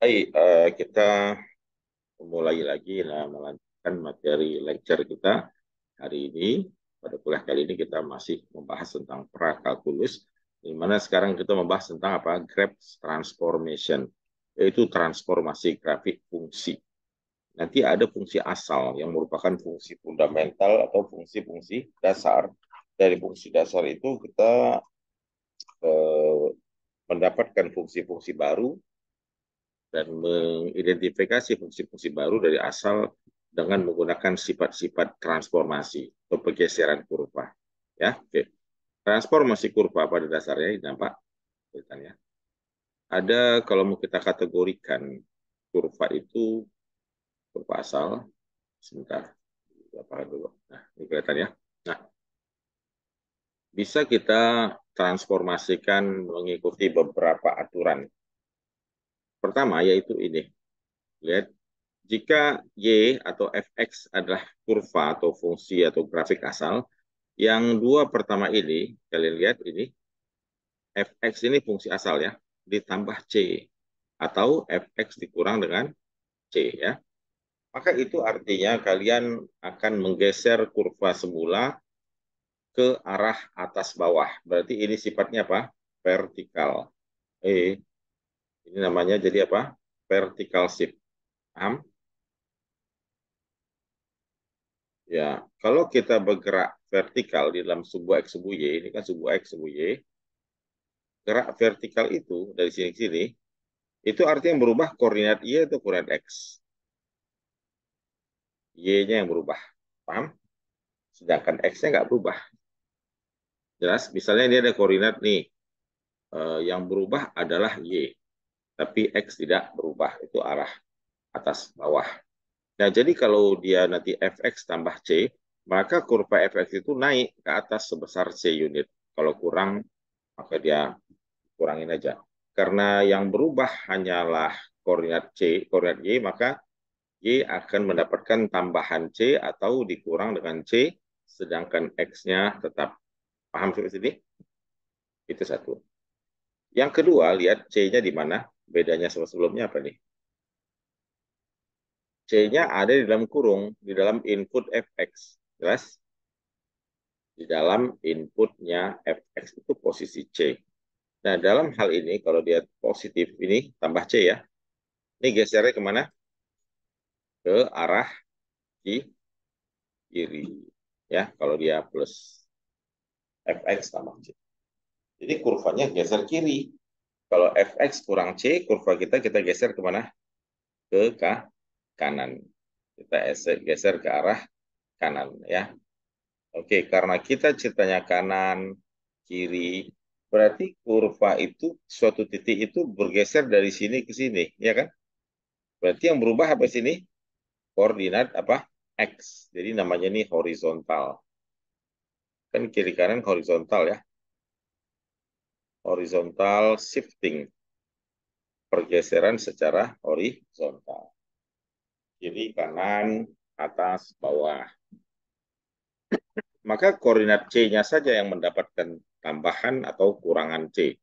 Baik, kita mulai lagi melanjutkan materi lecture kita hari ini. Pada kuliah kali ini kita masih membahas tentang prakalkulus, di mana sekarang kita membahas tentang apa? Graph transformation, yaitu transformasi grafik fungsi. Nanti ada fungsi asal yang merupakan fungsi fundamental atau fungsi-fungsi dasar. Dari fungsi dasar itu kita eh, mendapatkan fungsi-fungsi baru dan mengidentifikasi fungsi-fungsi baru dari asal dengan menggunakan sifat-sifat transformasi atau pergeseran kurva. Ya, oke. Transformasi kurva pada dasarnya ini nampak ya. Ada kalau mau kita kategorikan kurva itu kurva asal. Sebentar, apa dulu. Nah, ini kelihatan ya. Nah, bisa kita transformasikan mengikuti beberapa aturan. Pertama yaitu ini. Lihat, jika Y atau fx adalah kurva atau fungsi atau grafik asal, yang dua pertama ini, kalian lihat ini, fx ini fungsi asal ya, ditambah C, atau fx dikurang dengan C ya. Maka itu artinya kalian akan menggeser kurva semula ke arah atas bawah. Berarti ini sifatnya apa? Vertikal. Ini namanya jadi apa? Vertical shift. Paham? Ya, kalau kita bergerak vertikal di dalam sebuah X, sebuah Y, ini kan sebuah X, sebuah Y, gerak vertikal itu dari sini ke sini, itu artinya berubah koordinat Y atau koordinat X. Y-nya yang berubah. Paham? Sedangkan X-nya nggak berubah. Jelas? Misalnya ini ada koordinat nih, yang berubah adalah Y, tapi X tidak berubah, itu arah atas bawah. Nah, jadi kalau dia nanti fx tambah c, maka kurva fx itu naik ke atas sebesar c unit. Kalau kurang, maka dia kurangin aja. Karena yang berubah hanyalah koordinat c, koordinat y, maka y akan mendapatkan tambahan c atau dikurang dengan c, sedangkan x-nya tetap. Paham sampai sini? Itu satu. Yang kedua, lihat c-nya di mana? Bedanya sama sebelumnya apa nih? C-nya ada di dalam kurung, di dalam input fx. Jelas? Di dalam inputnya fx itu posisi C. Nah, dalam hal ini, kalau dia positif ini, tambah C ya, ini gesernya kemana? Ke arah kiri. Ya, kalau dia plus fx tambah C. Jadi kurvanya geser kiri. Kalau fx kurang C, kurva kita geser kemana? Ke kanan. Kita geser ke arah kanan ya. Oke, karena kita ceritanya kanan, kiri, berarti kurva itu suatu titik itu bergeser dari sini ke sini, ya kan? Berarti yang berubah apa sini? Koordinat apa? X. Jadi namanya ini horizontal. Kan kiri kanan horizontal ya. Horizontal shifting. Pergeseran secara horizontal. Kiri kanan, atas, bawah. Maka koordinat C-nya saja yang mendapatkan tambahan atau kurangan C.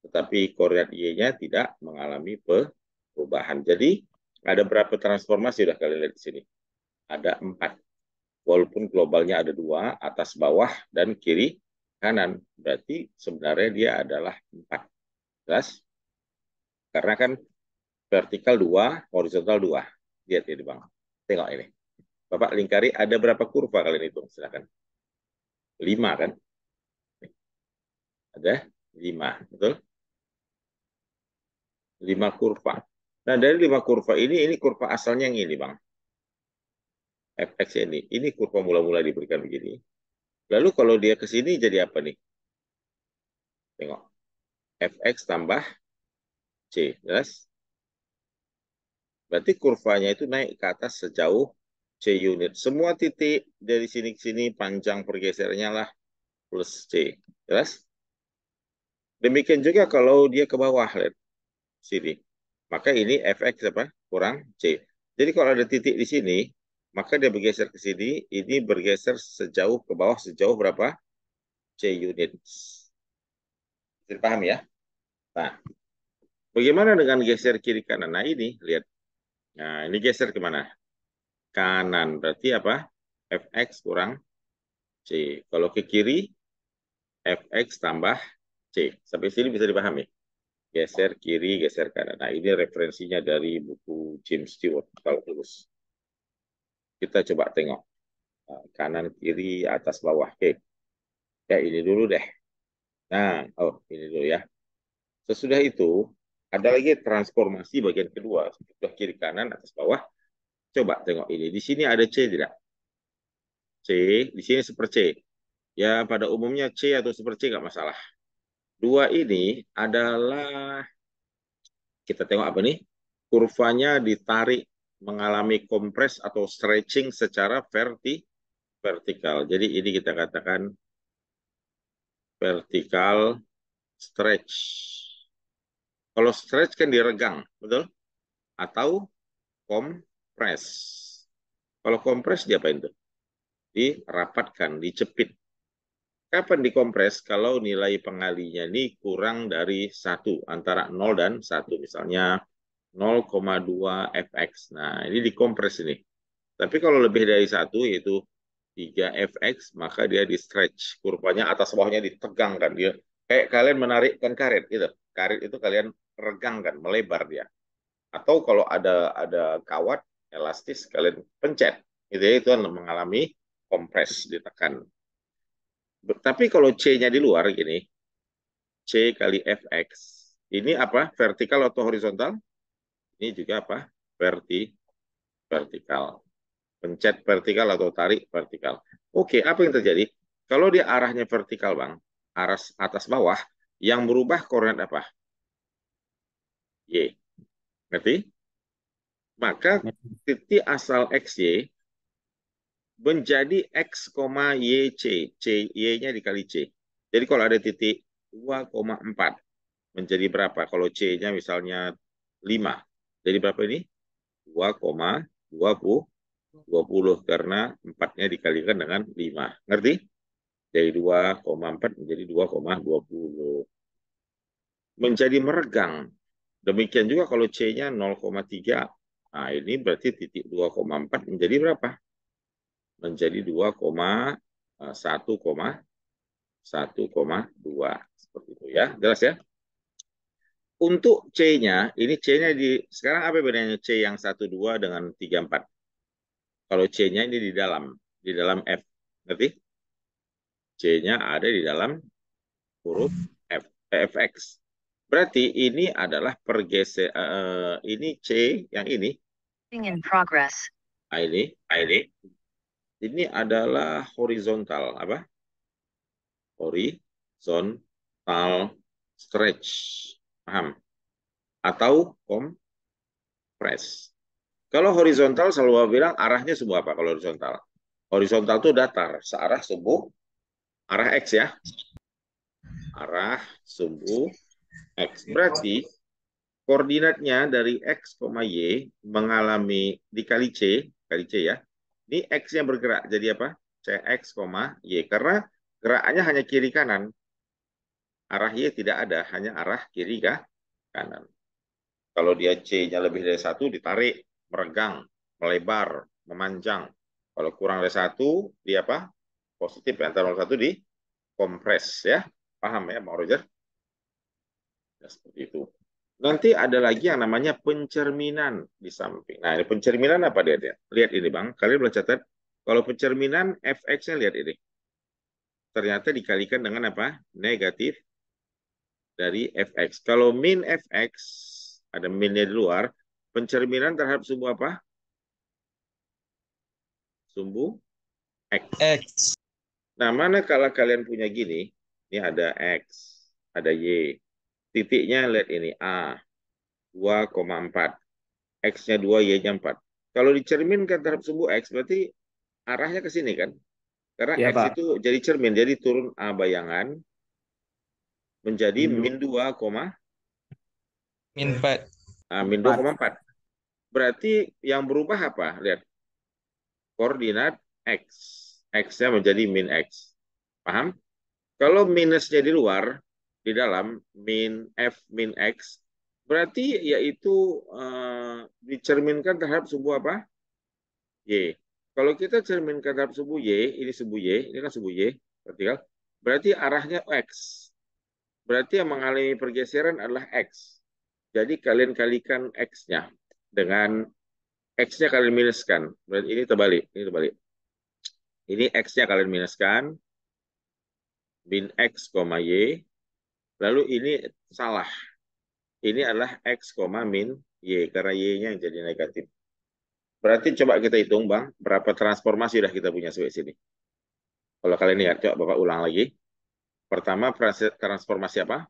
Tetapi koordinat Y-nya tidak mengalami perubahan. Jadi ada berapa transformasi sudah kalian lihat di sini? Ada 4. Walaupun globalnya ada 2, atas bawah dan kiri kanan. Berarti sebenarnya dia adalah 4. Jelas? Karena kan vertikal 2, horizontal 2. Lihat ini Bang. Tengok ini. Bapak lingkari ada berapa kurva kalian hitung? Silakan. 5 kan? Ada 5, betul? 5 kurva. Nah, dari 5 kurva ini kurva asalnya yang ini, Bang. Fx ini kurva mula-mula diberikan begini. Lalu kalau dia ke sini jadi apa nih? Tengok. Fx tambah C. Jelas? Berarti kurvanya itu naik ke atas sejauh C unit. Semua titik dari sini ke sini panjang pergeserannya lah plus C. Jelas? Demikian juga kalau dia ke bawah, lihat sini. Maka ini Fx apa? Kurang C. Jadi kalau ada titik di sini, maka dia bergeser ke sini, ini bergeser sejauh ke bawah, sejauh berapa? C unit. Bisa dipahami ya? Nah, Bagaimana dengan geser kiri kanan? Nah ini, lihat. Nah ini geser kemana? Kanan, berarti apa? Fx kurang C. Kalau ke kiri, Fx tambah C. Sampai sini bisa dipahami? Geser kiri, geser kanan. Nah ini referensinya dari buku James Stewart, kalau lulus. Kita coba tengok. Nah, kanan, kiri, atas, bawah. Oke, ya ini dulu deh. Nah, oh ini dulu ya. Sesudah itu, ada lagi transformasi bagian kedua. Sudah kiri kanan, atas bawah. Coba tengok ini. Di sini ada C tidak? C, di sini super C. Ya, pada umumnya C atau super C nggak masalah. Dua ini adalah, kita tengok apa nih? Kurvanya ditarik mengalami kompres atau stretching secara vertikal. Jadi ini kita katakan vertikal stretch. Kalau stretch kan diregang, betul? Atau kompres. Kalau kompres diapain tuh? Dirapatkan, dicepit. Kapan dikompres? Kalau nilai pengalinya ini kurang dari 1, antara 0 dan 1. Misalnya 0,2 fx. Nah, ini dikompres ini. Tapi kalau lebih dari 1, yaitu 3 fx, maka dia di stretch. Kurvanya atas bawahnya ditegangkan. Dia kayak kalian menarikkan karet gitu. Karet itu kalian regangkan, melebar dia. Atau kalau ada kawat elastis, kalian pencet. Itu mengalami kompres, ditekan. Tapi kalau C-nya di luar gini, C kali Fx. Ini apa? Vertikal atau horizontal? Ini juga apa? Vertikal. Pencet vertikal atau tarik vertikal. Oke, apa yang terjadi? Kalau dia arahnya vertikal, Bang, arah atas bawah, yang berubah koordinat apa? Y. Ngerti? Maka titik asal XY menjadi X, YC. Y-nya dikali C. Jadi kalau ada titik 2,4 menjadi berapa? Kalau C-nya misalnya 5. Jadi berapa ini? 2,20 karena 4-nya dikalikan dengan 5. Ngerti? Dari 2,4 menjadi 2,20. Menjadi meregang. Demikian juga kalau C-nya 0,3. Nah, ini berarti titik 2,4 menjadi berapa? Menjadi 2,1,2. Seperti itu ya. Jelas ya? Untuk C-nya, ini C-nya sekarang apa bedanya C yang 1,2 dengan 3,4? Kalau C-nya ini di dalam F. Ngerti? C-nya ada di dalam huruf Fx. Berarti ini adalah ini C yang ini. In progress. Ini adalah horizontal apa? Horizontal stretch. Paham? Atau kompres. Kalau horizontal selalu bilang arahnya semua apa kalau horizontal? Horizontal itu datar, searah sumbu arah X ya. Arah sumbu X. Berarti koordinatnya dari X, Y mengalami dikali kali C ya. Ini X-nya bergerak jadi apa? CX, Y. Karena gerakannya hanya kiri kanan. Arah Y tidak ada, hanya arah kiri kanan. Kalau dia C-nya lebih dari 1, ditarik, meregang, melebar, memanjang. Kalau kurang dari 1, dia apa? Positif. Antara 1 di kompres ya. Paham ya, Pak Roger? Ya, seperti itu. Nanti ada lagi yang namanya pencerminan di samping. Nah, ini pencerminan apa dia? Lihat ini, Bang. Kalian boleh catat. Kalau pencerminan Fx-nya lihat ini. Ternyata dikalikan dengan apa? Negatif dari Fx. Kalau min Fx, ada minnya di luar, pencerminan terhadap sumbu apa? Sumbu X. X. Nah, mana kalau kalian punya gini, ini ada X, ada Y. Titiknya lihat ini, A, 2,4. X-nya 2, Y-nya 4. Kalau dicerminkan terhadap sumbu X, berarti arahnya ke sini kan? Karena Ya, X Pak. itu jadi cermin, jadi turun A bayangan menjadi Min min 2, min 4. min 2,4. Berarti yang berubah apa? Lihat, koordinat X. X-nya menjadi min X. Paham? Kalau minusnya di luar, di dalam min F min X, Berarti yaitu dicerminkan terhadap sumbu apa? Y. Kalau kita cerminkan terhadap sumbu Y, ini kan sumbu Y, vertikal. Berarti arahnya X. Berarti yang mengalami pergeseran adalah X. Jadi kalian kalikan X-nya dengan X-nya kalian minuskan. Berarti ini terbalik, ini terbalik. Ini X-nya kalian minuskan, min X, Y. Lalu ini salah. Ini adalah X, min Y, karena Y-nya yang jadi negatif. Berarti coba kita hitung, Bang, berapa transformasi sudah kita punya sampai sini. Kalau kalian lihat, coba Bapak ulang lagi. Pertama, transformasi apa?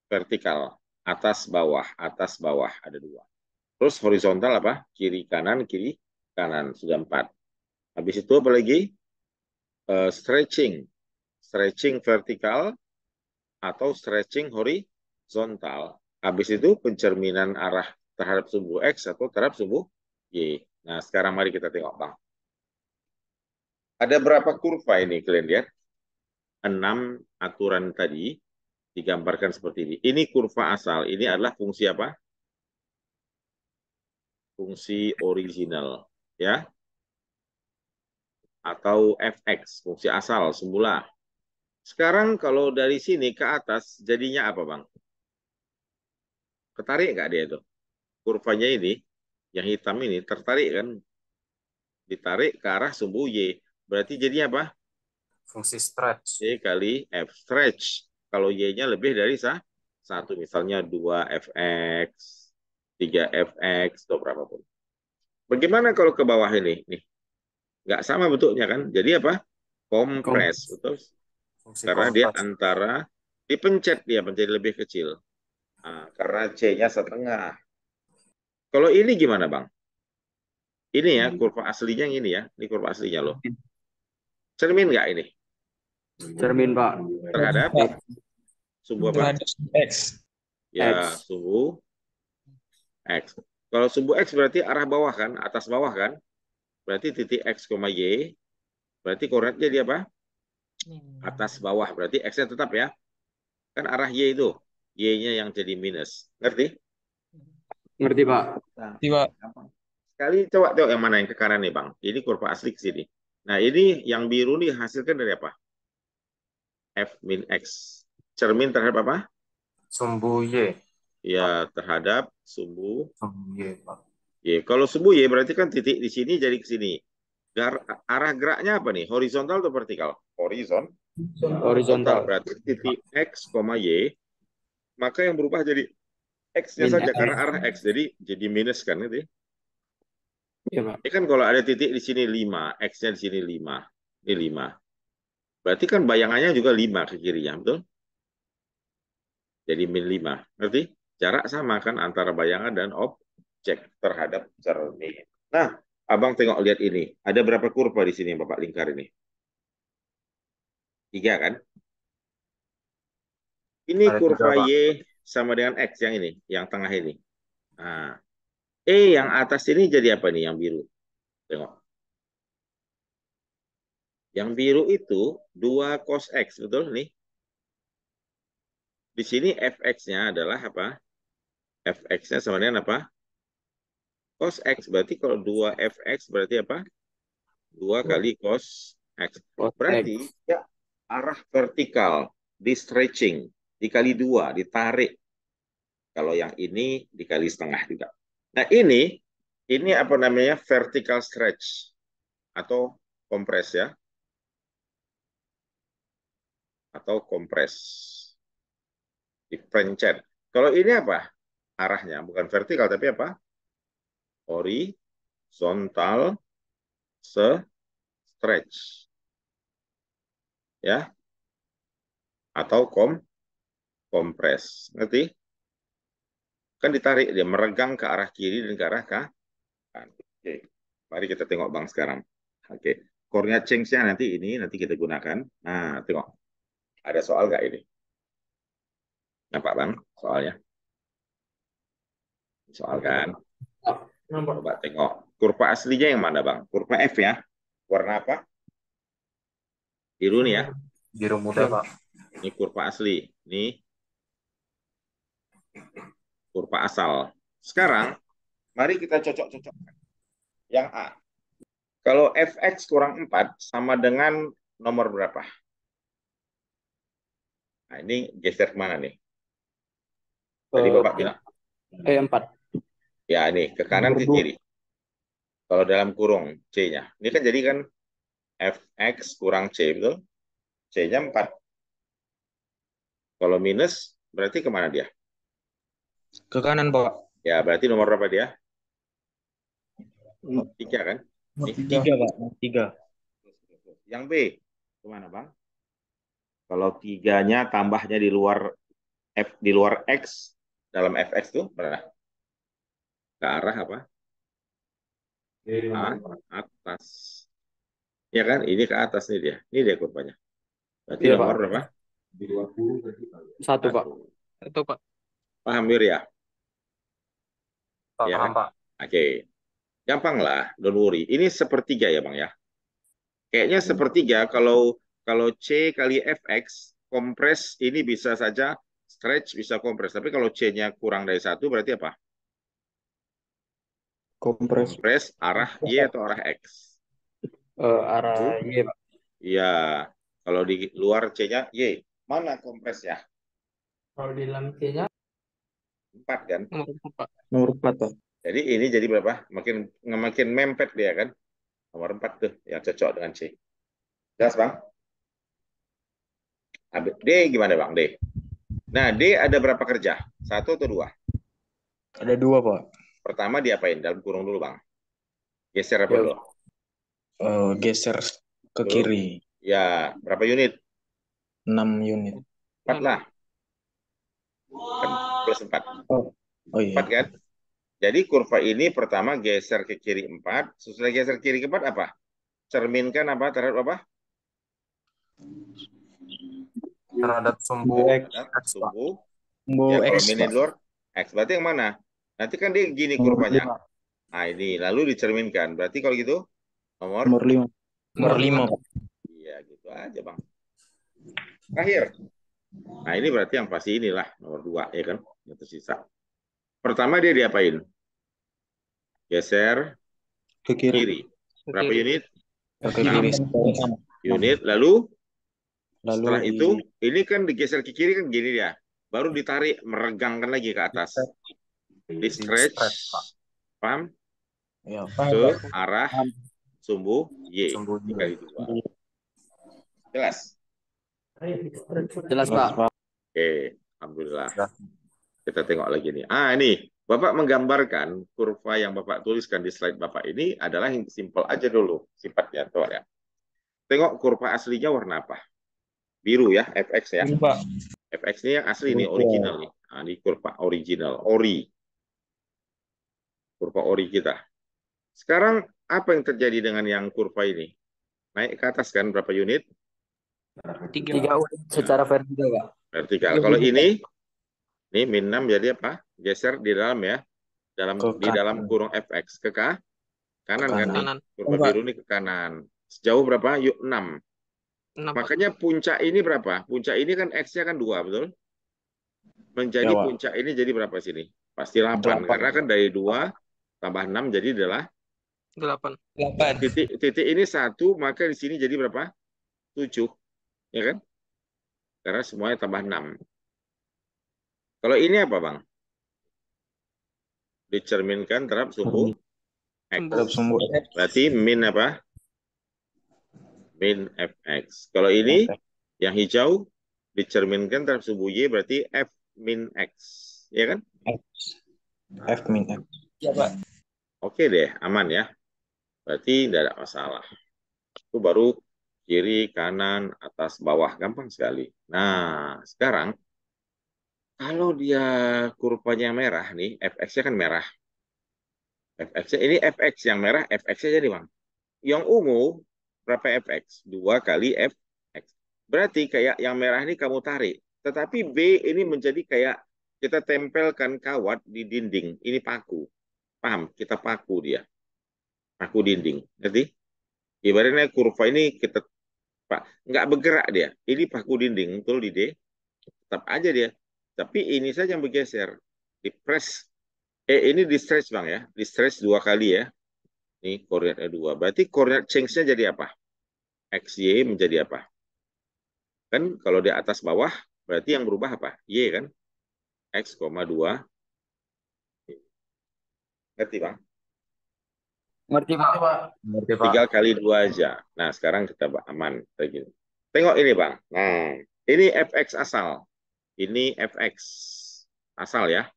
Vertikal. Atas, bawah. Ada dua. Terus horizontal apa? Kiri, kanan. Sudah 4. Habis itu apa lagi? Stretching. Stretching vertikal atau stretching horizontal. Habis itu pencerminan arah terhadap sumbu X atau terhadap sumbu Y. Nah, sekarang mari kita tengok, Bang. Ada berapa kurva ini kalian lihat? 6 aturan tadi digambarkan seperti ini. Ini kurva asal. Ini adalah fungsi apa? Fungsi original, ya, atau fx, fungsi asal semula. Sekarang kalau dari sini ke atas jadinya apa, Bang? Ketarik nggak dia itu? Kurvanya ini, yang hitam ini tertarik kan? Ditarik ke arah sumbu y. Berarti jadinya apa? Fungsi stretch. Y kali f, stretch. Kalau y-nya lebih dari satu, misalnya 2fx, 3fx, atau berapapun. Bagaimana kalau ke bawah ini? Nih, nggak sama bentuknya kan? Jadi apa? Kompres, betul? Fungsi Karena dia antara dipencet dia menjadi lebih kecil. Nah, karena C-nya setengah. Kalau ini gimana, Bang? Ini ya kurva aslinya yang ini ya. Ini kurva aslinya loh. Cermin nggak ini? Cermin, Pak. Terhadap sumbu apa? Terhadap X. Ya, X. sumbu X. Kalau sumbu X berarti arah bawah kan? Atas bawah kan? Berarti titik X, Y. Berarti koordinatnya dia apa? Atas bawah. Berarti X-nya tetap ya. Kan arah Y itu. Y-nya yang jadi minus. Ngerti? Ngerti, Pak. Tiba. Sekali coba tengok yang mana yang ke kanan nih, Bang. Ini kurva asli ke sini. Nah, ini yang biru nih hasilkan dari apa? F min X. Cermin terhadap apa? Sumbu Y. Ya, terhadap sumbu Sumbu Y, Pak. Y. Kalau sumbu Y berarti kan titik di sini jadi ke sini. Arah geraknya apa nih? Horizontal atau vertikal? Horizontal. Berarti titik X, Y, maka yang berubah jadi X-nya saja karena arah X. Jadi minus kan itu. Iya, Pak. Ini kan kalau ada titik di sini 5, X-nya di sini 5. Ini 5. Berarti kan bayangannya juga 5 ke kirinya, betul? Jadi min 5. Ngerti? Jarak sama kan antara bayangan dan objek terhadap cermin. Nah, Abang tengok lihat ini. Ada berapa kurva di sini Bapak lingkar ini? 3 kan? Ini Ada kurva 3, Pak. Y sama dengan X yang ini, yang tengah ini. Nah, yang atas ini jadi apa nih yang biru? Tengok. Yang biru itu 2 cos X, betul nih? Di sini fx-nya adalah apa? Fx-nya sama dengan apa? Cos X. Berarti kalau 2fx berarti apa? 2 kali cos X. Berarti ya arah vertikal di stretching dikali 2, ditarik. Kalau yang ini dikali setengah juga. Nah ini apa namanya? Vertical stretch atau kompres ya. Atau kompres. Dipencet. Kalau ini apa? Arahnya bukan vertikal tapi apa? Horizontal stretch. Ya. Atau kompres. Ngerti? Kan ditarik dia meregang ke arah kiri dan ke arah kanan. Oke. Mari kita tengok Bang sekarang. Oke. Coordinate change-nya nanti kita gunakan. Nah, tengok. Ada soal nggak ini? Nampak Bang soalnya? Soal kan? Coba tengok. Kurva aslinya yang mana Bang? Kurva F ya. Warna apa? Biru nih ya. Biru muda, Pak. Ini kurva asli. Ini kurva asal. Sekarang, mari kita cocok-cocokkan. Yang A. Kalau fx kurang 4 sama dengan nomor berapa? Nah, ini geser kemana nih? Tadi Bapak bilang. 4. Ya, ini ke kanan ke kiri. Kalau dalam kurung C-nya. Ini kan jadi kan fx kurang C, betul? C-nya 4. Kalau minus, berarti kemana dia? Ke kanan, Pak. Ya, berarti nomor berapa dia? 3 kan? Nih. 3, Pak. 3. Yang B, kemana Bang? Kalau 3-nya tambahnya di luar di luar X, dalam fx tuh berapa? Ke arah apa? Atas. Ya kan? Ini ke atas nih dia. Ini dia kurvanya. Berarti Iya, nomor Pak. berapa? 1, Pak. Itu, Pak. Paham Mir ya? Ya Paham, kan? Pak. Oke. Gampang lah, don't worry. Ini sepertiga ya Bang ya. Kayaknya sepertiga kalau kalau C kali fx kompres ini bisa saja stretch bisa kompres. Tapi kalau C-nya kurang dari 1 berarti apa? Kompres. Kompres arah Y atau arah X? Arah Y, Pak. Iya. Kalau di luar C-nya Y. Mana kompresnya? Kalau di dalam C-nya 4 kan? Nomor 4, Pak. nomor 4, Pak. Jadi ini jadi berapa? Makin mempet dia kan? Nomor 4 tuh yang cocok dengan C. Jelas Bang? D gimana Bang? D. Nah, D ada berapa kerja? 1 atau 2? Ada 2, Pak. Pertama diapain? Dalam kurung dulu Bang. Geser apa Ya, dulu? Geser ke Tuh. kiri. Ya, berapa unit? 6 unit. 4 lah. Kan plus 4. Oh 4 iya. kan? Jadi kurva ini pertama geser ke kiri 4. Sesudah geser kiri ke 4 apa? Cerminkan apa terhadap apa? terhadap sumbu Terhadap sumbu. Sumbu Ya, kalau X, mini Pak. luar, X. Berarti yang mana? Nanti kan dia gini Nomor kurvanya. 5. Nah, ini. Lalu dicerminkan. Berarti kalau gitu, nomor? Nomor 5. Nomor 5, Pak. Iya, gitu aja, Bang. Terakhir. Nah, ini berarti yang pasti inilah nomor 2, ya kan? Yang tersisa. Pertama dia diapain? Geser Ke kiri. kiri. Berapa unit? Ke kiri. 6 unit. Lalu setelah Lalu itu, ini kan digeser ke kiri kan gini ya. Baru ditarik, meregangkan lagi ke atas. Di stretch, paham? ya, Ke arah sumbu Y. Sumbu Y. Dikali 2. Jelas? Jelas, Pak. Oke, Alhamdulillah. Kita tengok lagi nih. Ini. Bapak menggambarkan kurva yang Bapak tuliskan di slide Bapak ini adalah yang simpel aja dulu. Sifatnya, tuh ya. Tengok kurva aslinya warna apa? Biru ya, fx ya. Pak. Fx ini yang asli nih, original nih. Nah, ini kurva original, ori. Kurva ori kita. Sekarang apa yang terjadi dengan yang kurva ini? Naik ke atas kan berapa unit? 3 unit secara vertikal, Pak. Vertikal. Kalau ini min 6 jadi apa? Geser di dalam ya. Di dalam kurung fx ke kanan kan nih. Kurva biru ini ke kanan. Sejauh berapa? Yuk 6. Makanya puncak ini berapa? Puncak ini kan x-nya kan 2, betul? Menjadi puncak ini jadi berapa sini? Pasti 8. Karena kan dari 2 tambah 6 jadi adalah 8. Titik ini 1, maka di sini jadi berapa? 7. Ya kan? Karena semuanya tambah 6. Kalau ini apa, Bang? Dicerminkan terhadap sumbu X. Berarti min apa? Min fx. Kalau ini yang hijau dicerminkan terhadap sumbu Y berarti f min x. Ya kan? F min X. Ya, Pak. Oke deh, aman ya. Berarti tidak ada masalah. Itu baru kiri, kanan, atas, bawah. Gampang sekali. Nah, sekarang kalau dia kurvanya merah nih, fx-nya kan merah. Fx-nya ini fx yang merah, fx-nya jadi Bang. Yang ungu berapa fx? 2 kali fx. Berarti kayak yang merah ini kamu tarik. Tetapi B ini menjadi kayak kita tempelkan kawat di dinding. Ini paku. Paham? Kita paku dia. Paku dinding. Ngerti? Ibaratnya kurva ini kita nggak bergerak dia. Ini paku dinding, betul di D. Tetap aja dia. Tapi ini saja yang bergeser. Di press. Ini di stretch Bang ya. Di stretch 2 kali ya. Ini koordinatnya 2. Berarti koordinat change-nya jadi apa? XY menjadi apa? Kan kalau di atas bawah, berarti yang berubah apa? Y kan? X, 2. Ngerti Bang? Ngerti, Pak. Ngerti, Pak. 3 kali 2 aja. Nah, sekarang kita aman. Kayak gini. Tengok ini Bang. Nah, ini fx asal. Ini fx asal ya.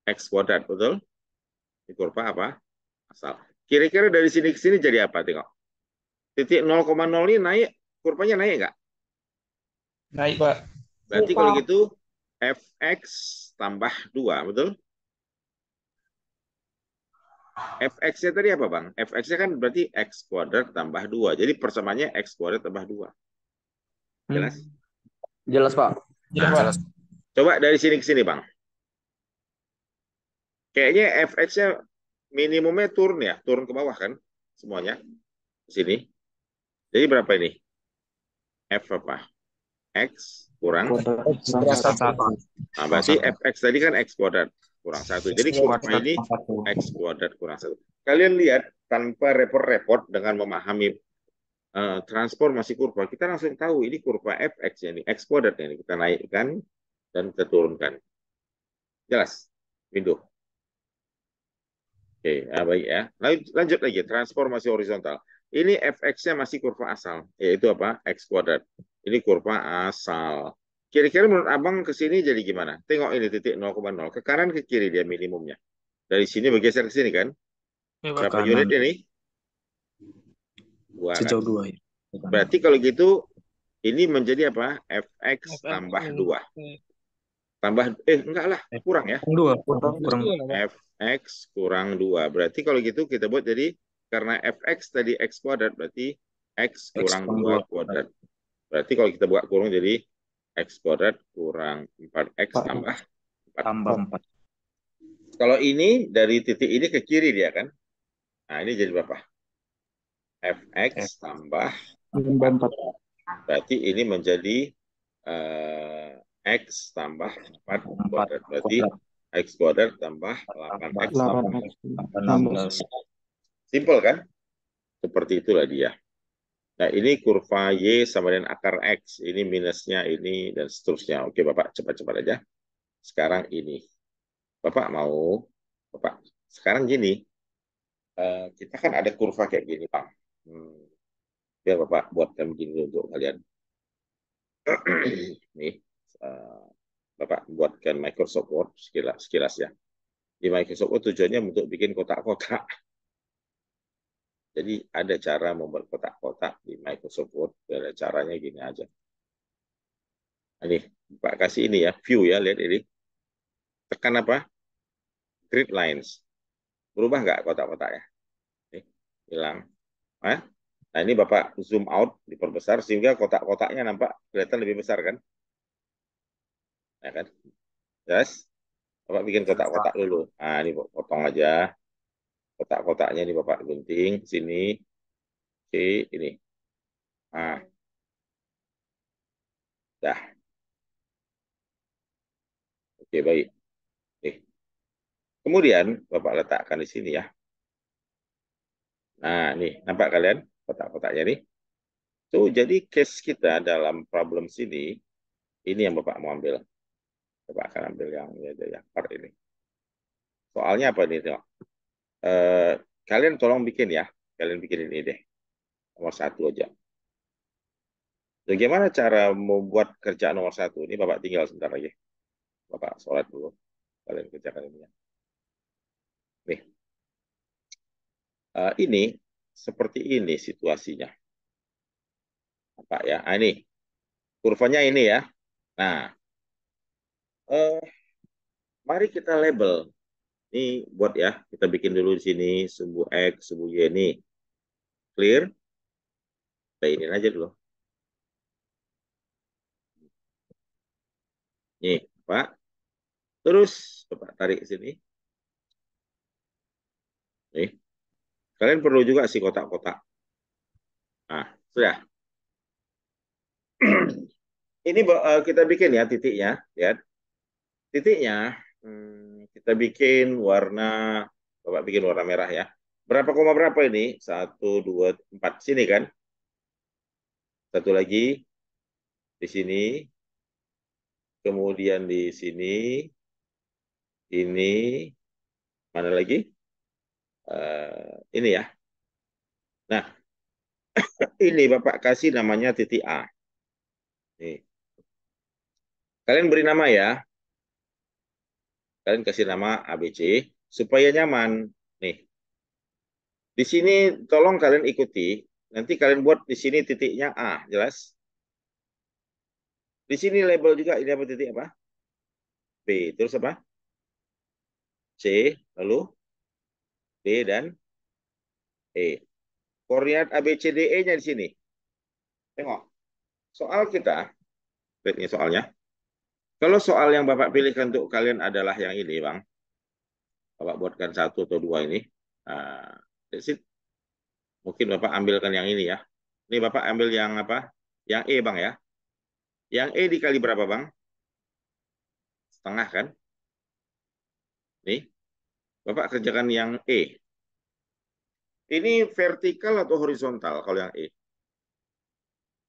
X kuadrat, betul? Ini kurva apa? Asal. Kira-kira dari sini ke sini jadi apa? Tengok. Titik 0,0 ini naik, kurvanya naik nggak? Naik, Pak. Berarti kalau gitu fx tambah 2, betul? Fx-nya tadi apa, Bang? Fx-nya kan berarti x kuadrat tambah 2. Jadi persamaannya x kuadrat tambah 2. Jelas? Jelas, Pak. Jelas. Coba dari sini ke sini, Bang. Kayaknya fx-nya minimumnya turun ya, turun ke bawah kan semuanya di sini. Jadi berapa ini? F apa? X kurang. Satu. Nah, berarti fx tadi kan x kuadrat kurang 1. Jadi kurva ini x kuadrat kurang 1. Kalian lihat tanpa repot-repot dengan memahami transformasi kurva, kita langsung tahu ini kurva fx ini x kuadrat ini kita naikkan dan kita turunkan. Jelas? Window. Oke, baik ya. Lanjut lagi, transformasi horizontal. Ini fx-nya masih kurva asal, yaitu apa? X kuadrat. Ini kurva asal. Kira-kira menurut abang ke sini jadi gimana? Tengok ini titik 0,0. Ke kanan ke kiri dia minimumnya. Dari sini bergeser ke sini kan? Berapa unit ini? 2 kan? Sejauh 2 ya. Berarti kalau gitu, ini menjadi apa? fx tambah 2. Tambah, enggak lah, kurang ya. Kurang. Fx kurang 2. Berarti kalau gitu kita buat jadi, karena fx tadi x kuadrat, berarti x kurang 2 kuadrat. Berarti kalau kita buat kurung jadi x kuadrat kurang 4x tambah 4. Tambah 4. Kalau ini dari titik ini ke kiri dia kan. Nah ini jadi berapa? Fx tambah 4. Berarti ini menjadi x tambah 4 kuadrat. Berarti x kuadrat tambah 8x tambah 16. Simpel kan? Seperti itulah dia. Nah, ini kurva Y sama dengan akar X. Ini minusnya ini dan seterusnya. Oke, Bapak, cepat-cepat aja. Sekarang ini. Bapak, sekarang gini. Kita kan ada kurva kayak gini, Pak. Biar Bapak buatkan begini untuk kalian. Nih, Bapak buatkan Microsoft Word sekilas ya. Di Microsoft Word tujuannya untuk bikin kotak-kotak. Jadi ada cara membuat kotak-kotak di Microsoft Word. Ada caranya gini aja. Ini Pak kasih ini ya, view ya, lihat ini. Tekan apa? Grid lines. Berubah nggak kotak-kotaknya? Nih, hilang. Nah, ini Bapak zoom out, diperbesar, sehingga kotak-kotaknya nampak kelihatan lebih besar kan? Ya kan? Yes. Bapak bikin kotak-kotak dulu. Nah, ini potong aja. Kotak-kotaknya ini Bapak gunting. Sini. Oke, ini. Nah, dah. Oke, baik. Nih. Kemudian Bapak letakkan di sini ya. Nah, nih, nampak kalian kotak-kotaknya nih? Tuh, jadi case kita dalam problem sini, ini yang Bapak mau ambil. Bapak akan ambil yang part ini. Soalnya apa nih? Tengok. Kalian tolong bikin ya. Kalian bikin ini deh. Nomor 1 aja. Bagaimana cara membuat kerjaan nomor 1? Ini Bapak tinggal sebentar lagi. Bapak sholat dulu. Kalian kerjakan ini ya. Nih. Ini seperti ini situasinya. Pak ya. Nah, ini. Kurvanya ini ya. Nah. Mari kita label. Ini buat ya. Kita bikin dulu di sini. Sumbu X, sumbu Y ini. Clear? Kita ini aja dulu. Nih, Pak. Terus, Bapak tarik ke sini. Nih. Kalian perlu juga sih kotak-kotak. Nah, sudah. Ini kita bikin ya titiknya. Lihat. Titiknya Kita bikin warna, Bapak bikin warna merah ya. Berapa koma berapa ini? 1, 2, 4. Sini kan? Satu lagi di sini. Kemudian di sini. Ini. Mana lagi? Ini ya. Nah, ini Bapak kasih namanya titik A. Nih. Kalian beri nama ya. Kalian kasih nama ABC supaya nyaman. Nih. Di sini tolong kalian ikuti. Nanti kalian buat di sini titiknya A, jelas? Di sini label juga ini apa titik apa? B. Terus apa? C, lalu D dan E. Koordinat A, B, C, D, E-nya di sini. Tengok. Soal kita, lihat ini soalnya. Kalau soal yang Bapak pilihkan untuk kalian adalah yang ini, Bang. Bapak buatkan 1 atau 2 ini. Nah, that's it. Mungkin Bapak ambilkan yang ini ya. Ini Bapak ambil yang apa? Yang E, Bang ya. Yang E dikali berapa, Bang? Setengah kan? Nih. Bapak kerjakan yang E. Ini vertikal atau horizontal kalau yang E?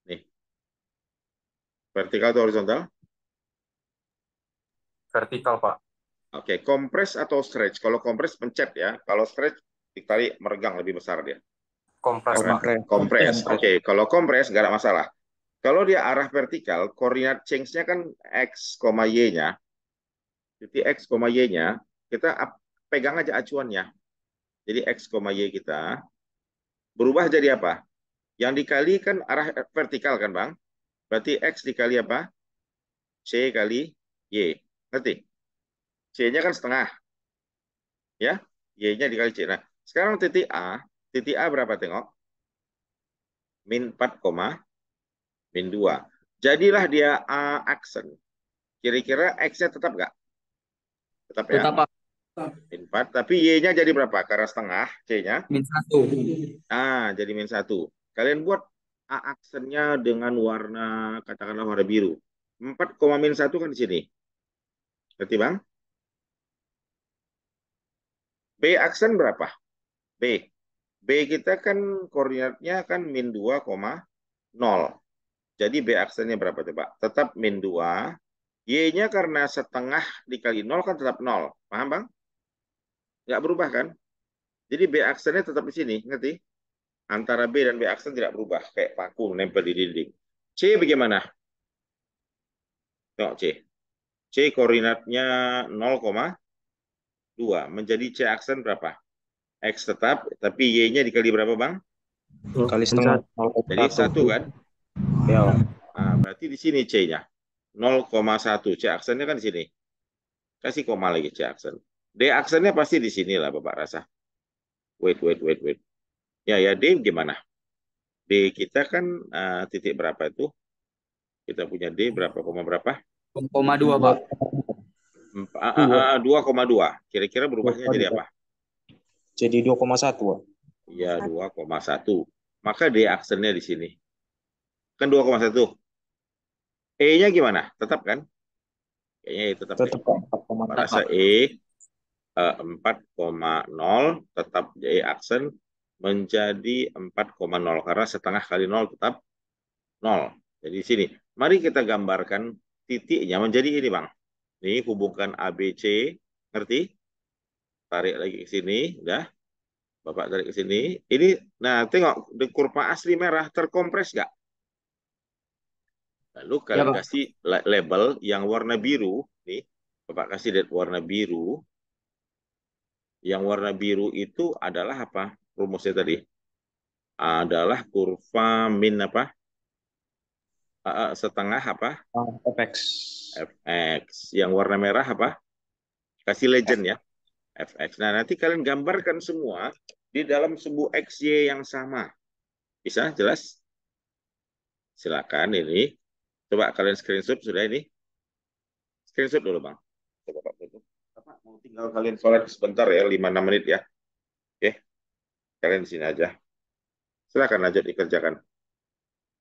Nih. Vertikal atau horizontal? Vertikal, Pak. Oke, kompres atau stretch? Kalau kompres pencet ya. Kalau stretch ditarik meregang lebih besar dia. Kompres, Karena Pak. kompres. Oke, kalau kompres nggak ada masalah. Kalau dia arah vertikal, koordinat change-nya kan X, Y-nya. Titik X, Y-nya, kita pegang aja acuannya. Jadi X, Y kita berubah jadi apa? Yang dikali kan arah vertikal kan, Bang? Berarti X dikali apa? C kali Y. Ngerti? C-nya kan setengah. Ya? Y-nya dikali C. Nah, sekarang titik A berapa tengok? Min 4, min 2. Jadilah dia A aksen. Kira-kira X-nya tetap nggak? Tetap ya? Tetap Pak. Min 4. Tapi Y-nya jadi berapa? Karena setengah C-nya. Min 1. Nah, jadi min 1. Kalian buat A aksennya dengan warna, katakanlah warna biru. 4, min 1 kan di sini. Berarti Bang? B aksen berapa? B. B kita kan koordinatnya kan min 2,0. Jadi B aksennya berapa coba? Tetap min 2. Y-nya karena setengah dikali 0 kan tetap 0. Paham Bang? Nggak berubah kan? Jadi B aksennya tetap di sini. Ngerti? Antara B dan B aksen tidak berubah. Kayak paku nempel di dinding. C bagaimana? Tengok C. C koordinatnya 0,2. Menjadi C aksen berapa? X tetap, tapi Y-nya dikali berapa Bang? Kali setengah. Jadi 1 kan? Ya. Nah, berarti di sini C-nya. 0,1. C aksennya kan di sini. Kasih koma lagi C aksen. D aksennya pasti di sini lah Bapak rasa. Wait. Ya, D gimana? D kita kan titik berapa itu? Kita punya D berapa, koma berapa? 0,2 Pak. 2,2. Kira-kira berubahnya jadi apa? Jadi 2,1. Ya, 2,1. Maka D aksennya di sini. Kan 2,1. E-nya gimana? Tetap kan? Kayaknya tetap. Tetap 4,4. Rasa E 4,0 tetap E aksen menjadi 4,0 karena setengah kali 0 tetap 0. Jadi di sini. Mari kita gambarkan titiknya menjadi ini, Bang. Ini hubungkan ABC, ngerti? Tarik lagi ke sini, udah. Bapak tarik ke sini. Ini, nah tengok, di kurva asli merah terkompres nggak? Lalu kalian Pak. kasih label yang warna biru, nih. Bapak kasih lihat warna biru. Yang warna biru itu adalah apa? Rumusnya tadi adalah kurva min apa? Setengah apa? FX. Fx. Yang warna merah apa? Kasih legend ya. Fx. Nah, nanti kalian gambarkan semua di dalam sebuah XY yang sama. Bisa jelas? Silakan ini. Coba kalian screenshot sudah ini. Screenshot dulu, Bang. Coba Pak foto. Bapak mau tinggal kalian sholat sebentar ya, 5-6 menit ya. Oke. Kalian di sini aja. Silakan lanjut dikerjakan.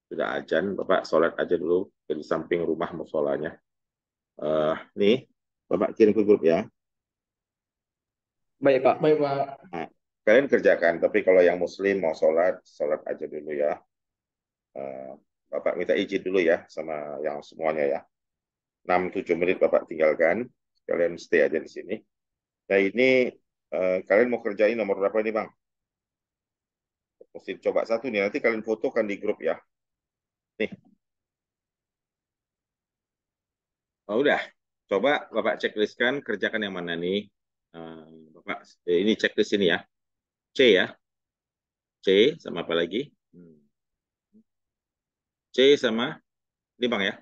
Sudah ajan, Bapak sholat aja dulu di samping rumah musolanya. Nih, Bapak kirim ke grup ya. Baik, Pak. Baik, Pak. Nah, kalian kerjakan, tapi kalau yang muslim mau sholat, sholat aja dulu ya. Eh, Bapak minta izin dulu ya sama yang semuanya ya. 6-7 menit Bapak tinggalkan. Kalian stay aja di sini. Nah ini kalian mau kerjain nomor berapa ini Bang? Mesti coba satu nih, nanti kalian fotokan di grup ya. Nih, oh, udah. Coba Bapak checklistkan, kerjakan yang mana nih. Bapak, ini checklist ini ya. C ya. C sama apa lagi? C sama, ini Bang ya.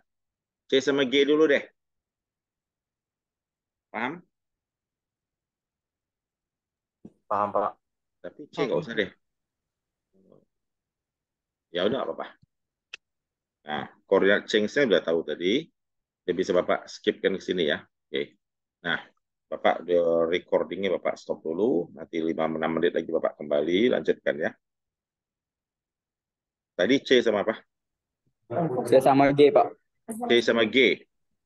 C sama G dulu deh. Paham? Paham, Pak. Tapi C nggak usah deh. Ya udah apa-apa. Nah, koordinat change-nya udah tahu tadi. Jadi bisa Bapak skipkan ke sini ya. Oke. Nah, Bapak recordingnya Bapak stop dulu. Nanti 5-6 menit lagi Bapak kembali, lanjutkan ya. Tadi C sama apa? C sama G, Pak. C sama G.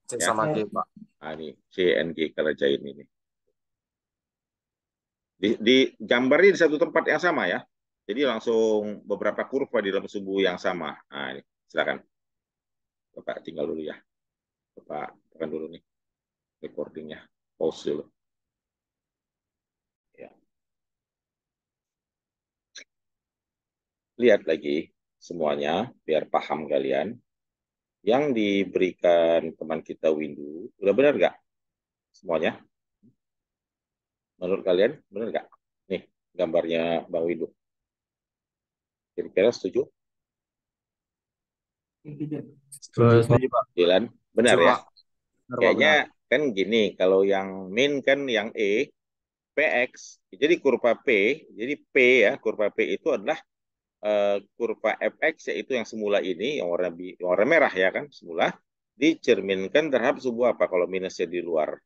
C Ya. sama G, Pak. Nah, ini C and G kerjain ini. Di gambarnya di satu tempat yang sama ya. Jadi langsung beberapa kurva di dalam sumbu yang sama. Nah, ini silakan. Bapak tinggal dulu ya. Bapak tekan dulu nih recordingnya. Pause dulu. Ya. Lihat lagi semuanya biar paham kalian. Yang diberikan teman kita Windu, udah benar nggak semuanya? Menurut kalian benar nggak? Nih gambarnya Bang Windu. Kira-kira setuju? Setuju, Pak. Dilan, benar Setuju, ya? Pak. Benar, Pak, Kayaknya benar. kan gini, kalau yang min kan yang E, PX, jadi kurva P, jadi P ya, kurva P itu adalah kurva fx yaitu yang semula ini yang warna merah ya kan semula dicerminkan terhadap sumbu apa kalau minusnya di luar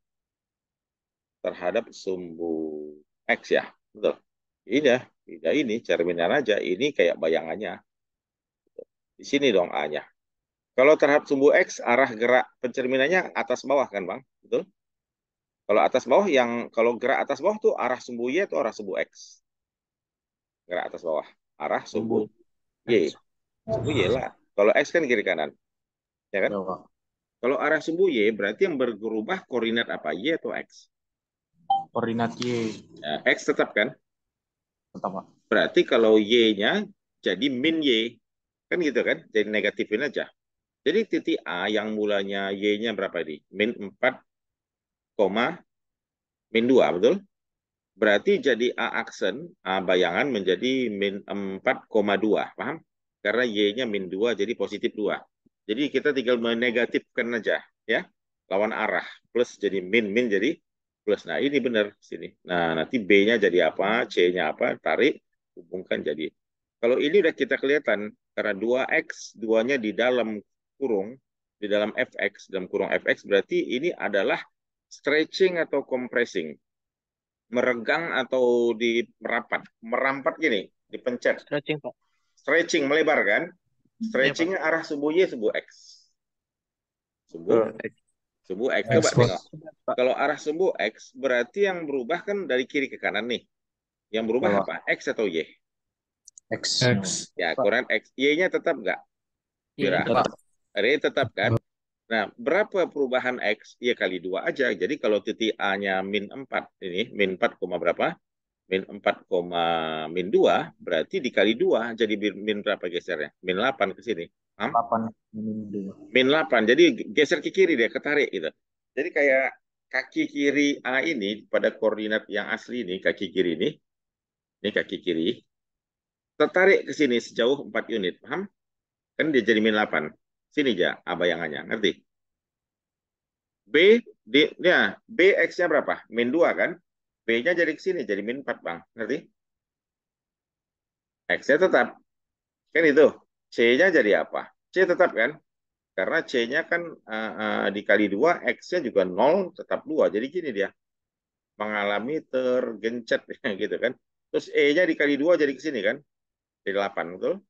terhadap sumbu x ya betul ini tidak ini cerminan aja ini kayak bayangannya di sini dong A-nya kalau terhadap sumbu x arah gerak pencerminannya atas bawah kan bang betul kalau atas bawah yang kalau gerak atas bawah tuh arah sumbu y atau arah sumbu x gerak atas bawah arah sumbu y sumbu y lah kalau x kan kiri kanan ya kan Ya, Pak. kalau arah sumbu Y, berarti yang berubah koordinat apa? Y atau X? Koordinat Y. Ya, X tetap kan? Tetap, Pak. Berarti kalau Y-nya jadi min Y. Kan gitu kan? Jadi negatifin aja. Jadi titik A yang mulanya Y-nya berapa ini? Min 4, min 2, betul? Berarti jadi A aksen, A bayangan menjadi min 4,2. Paham? Karena Y-nya min 2, jadi positif 2. Jadi kita tinggal menegatifkan aja. Ya, lawan arah. Plus jadi min, min jadi plus. Nah, ini benar sini. Nah, nanti B-nya jadi apa, C-nya apa, tarik, hubungkan jadi. Kalau ini udah kita kelihatan, karena 2X, 2-nya di dalam kurung, di dalam FX, dalam kurung FX, berarti ini adalah stretching atau compressing. Meregang atau di merapat. Merampat gini, dipencet. Stretching, Pak. Stretching, melebar kan? Iya, Stretchingnya arah sumbu Y, sumbu X. Sumbu X. Coba tengok. Pak. Kalau arah sumbu X, berarti yang berubah kan dari kiri ke kanan nih. Yang berubah Ya, apa? X atau Y? X. Ya, Pak. koran X. Y-nya tetap nggak? Iya, Bira. Pak. Y tetap kan? Nah, berapa perubahan X? Ya kali 2 aja. Jadi kalau titik A-nya min 4, ini min 4, berapa? Min 4, min 2, berarti dikali 2, jadi min berapa gesernya? Min 8 ke sini. 8 min 2. Min 8, jadi geser ke kiri dia, ketarik gitu. Jadi kayak kaki kiri A ini pada koordinat yang asli ini, kaki kiri ini kaki kiri, tertarik ke sini sejauh 4 unit, paham? Kan dia jadi min 8. Sini aja A bayangannya, ngerti? B X-nya berapa? Min 2 kan? B-nya jadi ke sini, jadi min 4, Bang. Ngerti? X-nya tetap. Kan itu. C-nya jadi apa? C tetap kan? Karena C-nya kan dikali 2, X-nya juga 0, tetap 2. Jadi gini dia. Mengalami tergencet gitu kan. Terus E-nya dikali 2 jadi ke sini kan? Jadi 8, betul?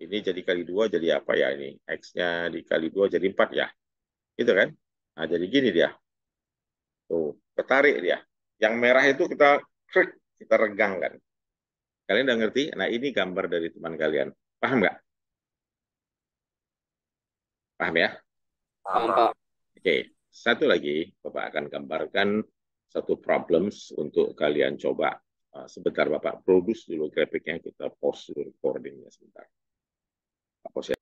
Ini jadi kali 2 jadi apa ya ini? X-nya dikali 2 jadi 4 ya. Gitu kan? Nah, jadi gini dia. Tuh, ketarik dia. Yang merah itu kita klik, kita regangkan. Kalian udah ngerti? Nah, ini gambar dari teman kalian. Paham nggak? Paham ya? Paham, Pak. Oke, satu lagi, Bapak akan gambarkan satu problems untuk kalian coba. Sebentar, Bapak produce dulu grafiknya, kita pause dulu recordingnya sebentar. Pause ya.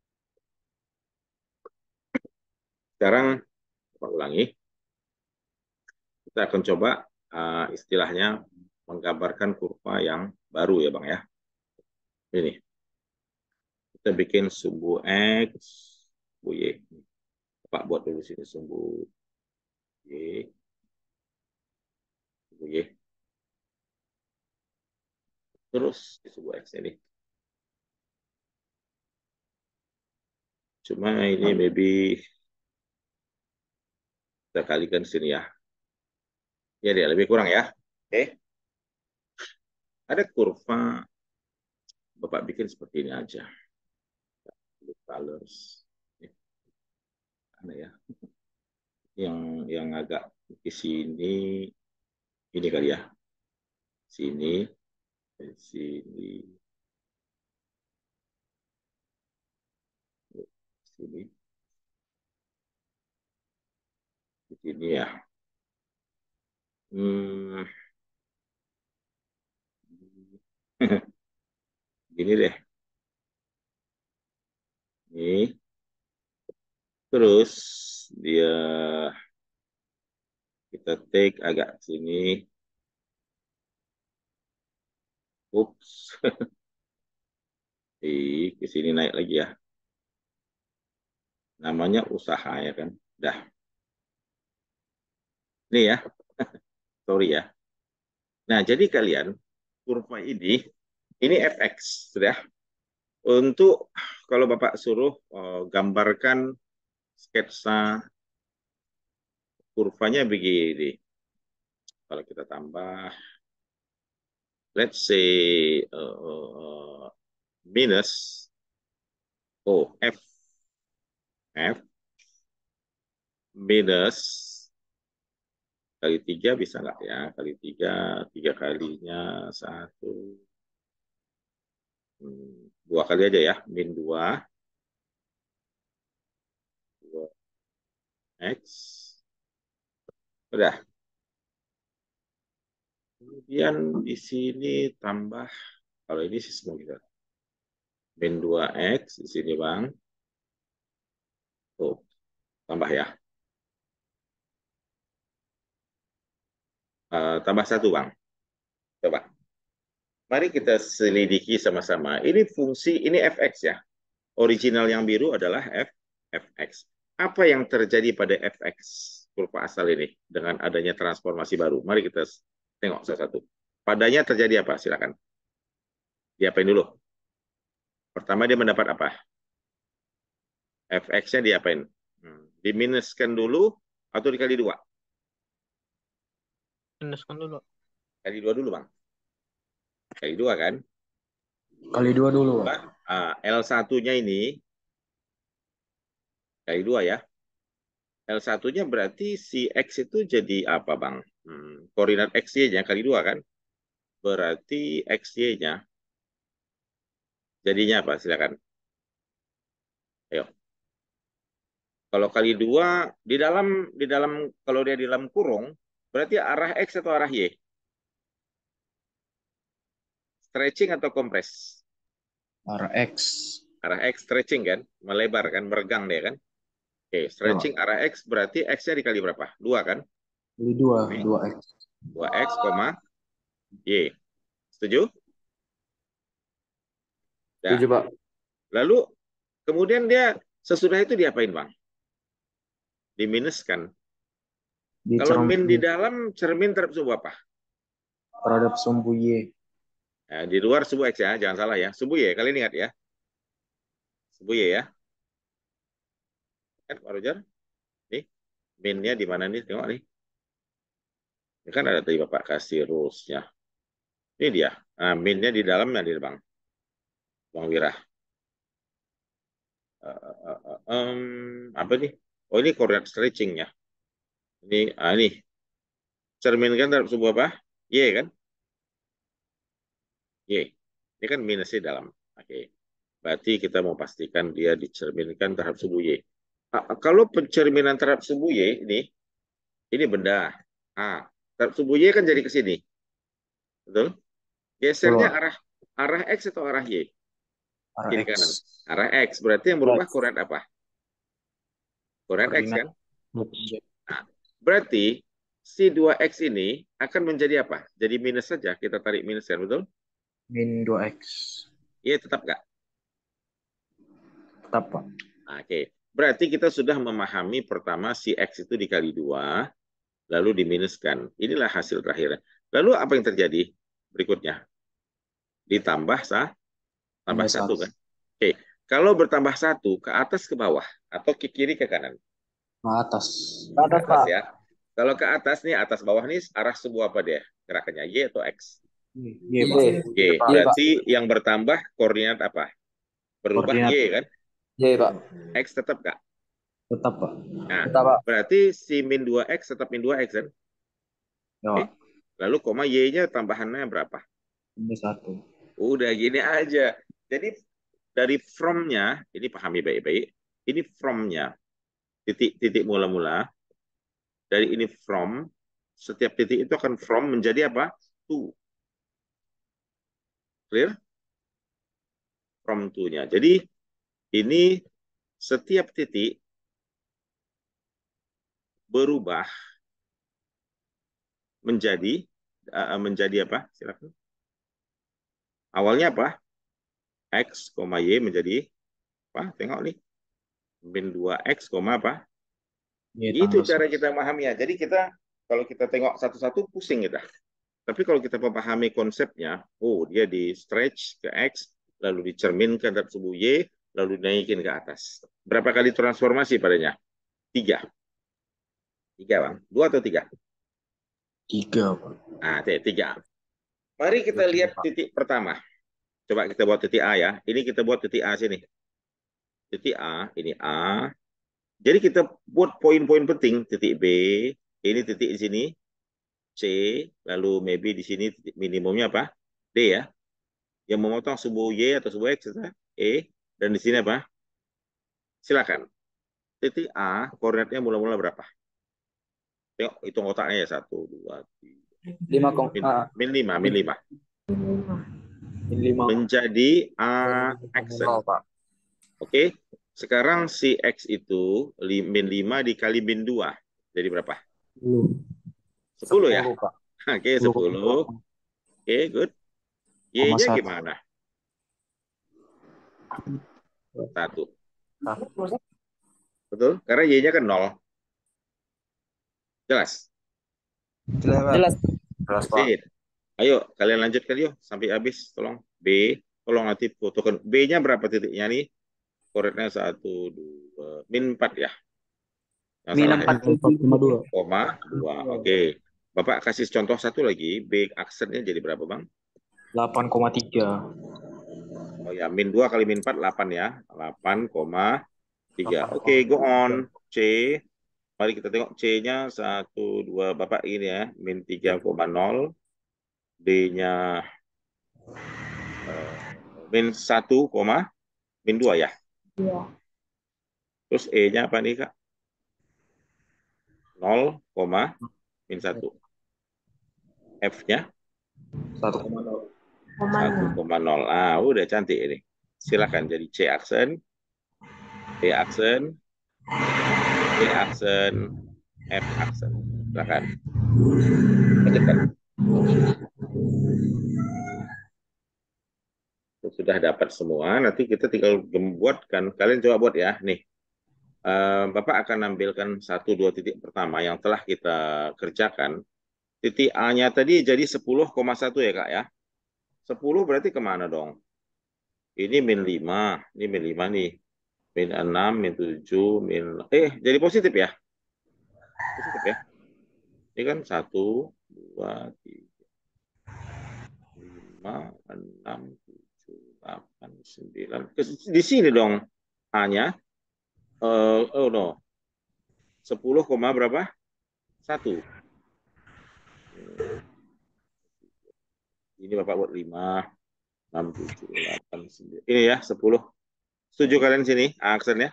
Sekarang, Bapak ulangi. Kita akan coba istilahnya menggambarkan kurva yang baru ya, Bang ya. Ini, kita bikin sumbu X, sumbu Y. Bapak buat dulu sini sumbu Y, sumbu Y. Terus sumbu X ini. Cuma ini maybe kita kalikan sini ya. Ya dia lebih kurang ya. Oke. Ada kurva Bapak bikin seperti ini aja. Blue colors. Mana ya? Yang agak di sini ini kali ya. Sini, sini, sini, di sini ya. Hmm. Gini deh. Ini. Terus dia kita take agak sini. Ups. Ke sini naik lagi ya. Namanya usaha ya kan. Dah. Ini ya. Sorry ya. Nah, jadi kalian kurva ini fx sudah. Untuk kalau Bapak suruh gambarkan sketsa kurvanya begini. Kalau kita tambah, let's say minus f f minus kali 3 bisa nggak ya? Kali 3, 3 kalinya 1, 2 kali aja ya. Min 2, 2x. Udah. Kemudian di sini tambah, kalau ini sih semua kita. Min 2x di sini Bang. Tuh, tambah ya. Tambah 1 Bang. Coba. Mari kita selidiki sama-sama. Ini fungsi, ini fx ya. Original yang biru adalah fx. Apa yang terjadi pada fx kurva asal ini dengan adanya transformasi baru? Mari kita tengok satu-satu. Padanya terjadi apa? Silakan. Diapain dulu? Pertama dia mendapat apa? Fx-nya diapain? Diminuskan dulu atau dikali 2? Minuskan dulu. Kali 2 dulu, Bang. Kali 2 kan? Kali 2 dulu. L1-nya ini kali 2 ya. L1-nya berarti si X itu jadi apa, Bang? Koordinat XY-nya kali 2 kan? Berarti XY-nya jadinya apa? Silakan. Ayo. Kalau kali 2 di dalam kalau dia di dalam kurung, berarti arah X atau arah Y? Stretching atau kompres? Arah X. Arah X stretching kan? Melebar kan? Meregang dia kan? Oke, stretching arah X berarti X-nya dikali berapa? 2 kan? Kali 2, 2X. 2X, Y. Setuju? Ya. Setuju, Pak. Lalu kemudian dia sesudah itu diapain, Bang? Diminuskan. Kalau min di dalam cermin terhadap sumbu apa? Terhadap sumbu Y. Nah, di luar sumbu X ya, jangan salah ya. Sumbu Y, kalian ingat ya. Sumbu Y ya. Kan Pak Roger? Nih, minnya di mana nih? Tengok nih. Ini kan ada tadi Bapak kasih rules-nya. Ini dia. Nah, minnya di dalamnya di Bang. Bang Wira. Apa nih? Oh, ini koordinat stretching ya. Ini, ini. cerminkan terhadap sebuah apa? Y kan? Y. Ini kan minusnya dalam. Oke. Berarti kita mau pastikan dia dicerminkan terhadap subu Y. Kalau pencerminan terhadap subu Y ini benda. Terhadap subu Y kan jadi ke sini. Betul? Gesernya Keluar. arah X atau arah Y? Arah Kiri X. kanan. Arah X. Berarti yang berubah koordinat apa? Koordinat X Koordinat kan? Nah, berarti si 2X ini akan menjadi apa? Jadi minus saja. Kita tarik minus kan, betul? min 2X. Iya, tetap nggak? Tetap, Pak. Oke. Berarti kita sudah memahami pertama si X itu dikali 2, lalu diminuskan. Inilah hasil terakhirnya. Lalu apa yang terjadi berikutnya? Ditambah tambah Tambah 1 1. kan? Oke. Kalau bertambah 1 ke atas ke bawah atau ke kiri ke kanan? Ke atas. Ke Ke atas, atas Pak. ya. Kalau ke atas nih, atas bawah nih arah sebuah apa dia? Gerakannya Y atau X? Y, Pak. Y. Y. Y, Pak. Berarti yang bertambah koordinat apa? Berubah Koordinat Y kan? Y, Pak. X tetap nggak? tetap, Pak. Nah, Tetap, Pak. berarti si min 2X tetap min 2X kan? Ya, Oke. Pak. Lalu koma Y-nya tambahannya berapa? Tambah 1. Udah gini aja. Jadi dari from-nya, ini pahami baik-baik, ini from-nya, titik-titik mula-mula, dari ini from, setiap titik itu akan from menjadi apa? To. Clear? From to-nya. Jadi ini setiap titik berubah menjadi apa? Silakan. Awalnya apa? X, Y menjadi apa? Tengok nih. Min 2X, apa? Y Itu tambah cara 1. kita memahami ya. Jadi kita kalau kita tengok satu-satu pusing kita. Tapi kalau kita memahami konsepnya, oh dia di stretch ke X, lalu dicerminkan dari subuh Y, lalu dinaikin ke atas. Berapa kali transformasi padanya? 3. 3 Bang. 2 atau 3? 3, Pak. Nah, 3. Mari kita lihat titik pertama. Coba kita buat titik A ya. Ini kita buat titik A sini. Titik A, ini A. Jadi kita buat poin-poin penting. Titik B, ini titik di sini. C, lalu maybe di sini titik minimumnya apa? D ya. Yang memotong subuh Y atau subuh X, E. Dan di sini apa? Silakan. Titik A, koordinatnya mula-mula berapa? Tengok, hitung otaknya ya. 1, 2, 3. 5, Min 5, min 5. Min 5. Menjadi aksen. Pak. Oke. Sekarang si X itu min 5 dikali min 2. Jadi berapa? 10 ya? 10, Pak. Oke, 10. Oke, good. Y-nya gimana? 1. Betul? Karena Y-nya kan 0. Jelas? Jelas. Jelas, Pak. Ayo, kalian lanjutkan yuk. Sampai habis. Tolong. B. Tolong nanti fotokan. B-nya berapa titiknya nih? Koordinatnya 1, 2. Min 4 ya? Yang Min salah 4,2. ya? Koma 2. Oke. Bapak kasih contoh satu lagi. B aksennya jadi berapa, Bang? 8,3. Oh ya, min 2 kali min 4, 8 ya. 8,3. Oke, go on. C. Mari kita tengok C-nya 1, 2. Bapak ini ya. Min 3,0. D-nya min 1, min 2 ya. Iya. Terus E-nya apa nih, Kak? 0, min 1. F-nya 1,0. 1,0. Udah cantik ini. Silakan jadi C aksen, E aksen, D aksen, F aksen. Silakan. Lanjutkan. Sudah dapat semua, nanti kita tinggal membuatkan. Kalian coba buat ya. Nih, Bapak akan nampilkan 1-2 titik pertama yang telah kita kerjakan. Titik A-nya tadi jadi 10,1 ya, Kak ya. 10 berarti kemana dong? Ini min 5, ini min 5 nih. Min 6, min 7, jadi positif ya? Positif ya? Ini kan 1, 2, 3, 5, 6, 7, 8, 9. Di sini dong A-nya. Oh no. 10, berapa? 1. Ini Bapak buat 5, 6, 7, 8, 9. Ini ya, 10. Setuju kalian sini aksennya?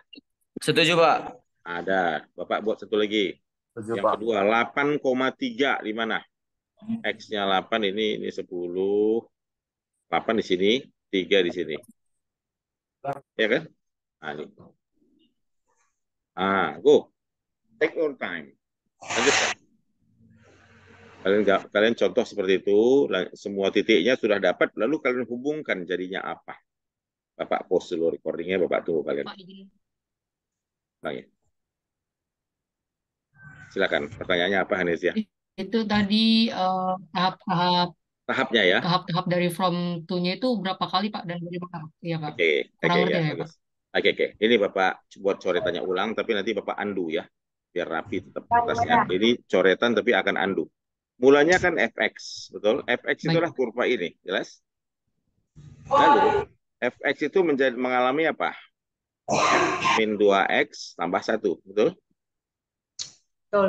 Setuju, Pak. Ada. Bapak buat satu lagi. Setuju, Yang Pak. kedua, 8,3 di mana? X-nya 8, ini 10. 8 di sini, 3 di sini. Ya kan? Nah, ini. Go. Take your time. Lanjutkan. Kalian contoh seperti itu, semua titiknya sudah dapat, lalu kalian hubungkan jadinya apa? Bapak post dulu recordingnya, Bapak tunggu kalian. Bang, ya. Silakan, pertanyaannya apa, Hanesia? Itu tadi tahap-tahap Tahapnya ya? tahap-tahap dari from to-nya itu berapa kali Pak dan dari mana? Iya Pak. Oke, Kurang ngerti ya, ya Pak. bagus. Oke. Ini Bapak buat coretannya ulang, tapi nanti Bapak undo ya, biar rapi tetap kertasnya. Ini coretan tapi akan undo. Mulanya kan fx, betul? Fx itulah kurva ini, jelas? Lalu fx itu mengalami apa? Min 2x tambah 1, betul? Betul.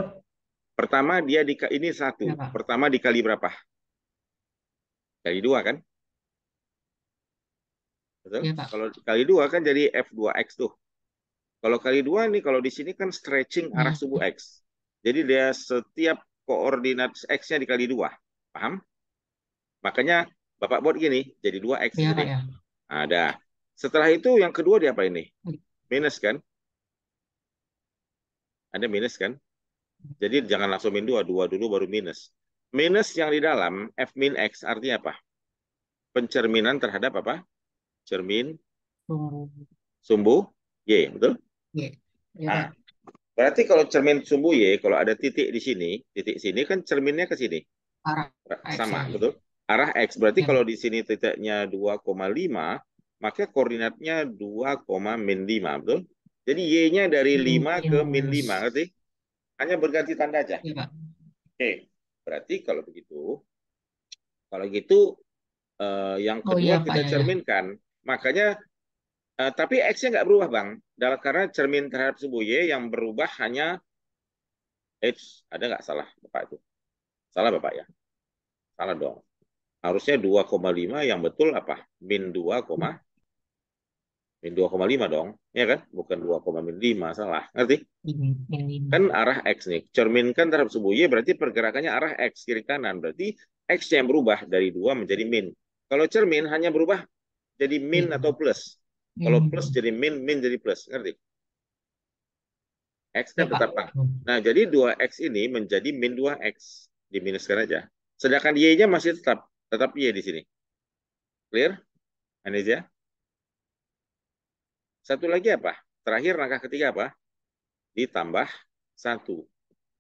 Pertama dia ini 1. Ya, Pak. Pertama dikali berapa? Kali 2 kan? Betul? Ya, Pak. Kalau kali 2 kan jadi f2x tuh. Kalau kali 2 nih, kalau di sini kan stretching arah subuh x. Jadi dia setiap koordinat x-nya dikali 2. Paham? Makanya Bapak buat gini, jadi 2x. Ya, Pak, jadi. ya. Ada. Setelah itu yang kedua dia apa ini? Minus kan? Ada minus kan? Jadi jangan langsung min 2 dulu baru minus. Minus yang di dalam f min x artinya apa? Pencerminan terhadap apa? Cermin sumbu y, betul? Ya, Nah, berarti kalau cermin sumbu y, kalau ada titik di sini, titik sini kan cerminnya ke sini. Arah sama, X, ya. betul? Arah x. Berarti Ya. kalau di sini titiknya 2,5, maka koordinatnya 2,-5, betul? Jadi y-nya dari 5 ke -5, ngerti? Hanya berganti tanda aja. Ya, Pak. Oke, berarti kalau begitu, yang kedua Pak, kita cerminkan. Makanya, tapi x-nya nggak berubah, Bang. Karena cermin terhadap sumbu y yang berubah hanya ada nggak salah Bapak itu? Salah Bapak ya? Salah dong. Harusnya 2,5 yang betul apa? Min 2,5 dong. Ya kan? Bukan 2,-5, salah. Ngerti? Kan arah X nih. Cerminkan terhadap sumbu Y berarti pergerakannya arah X, kiri kanan. Berarti X yang berubah dari 2 menjadi min. Kalau cermin hanya berubah jadi min atau plus. Kalau plus jadi min, min jadi plus. Ngerti? X kan tetap A. Nah, jadi 2X ini menjadi min 2X. Diminuskan aja. Sedangkan Y-nya masih tetap Y di sini. Clear? Anizia? Satu lagi apa? Terakhir langkah ketiga apa? Ditambah 1.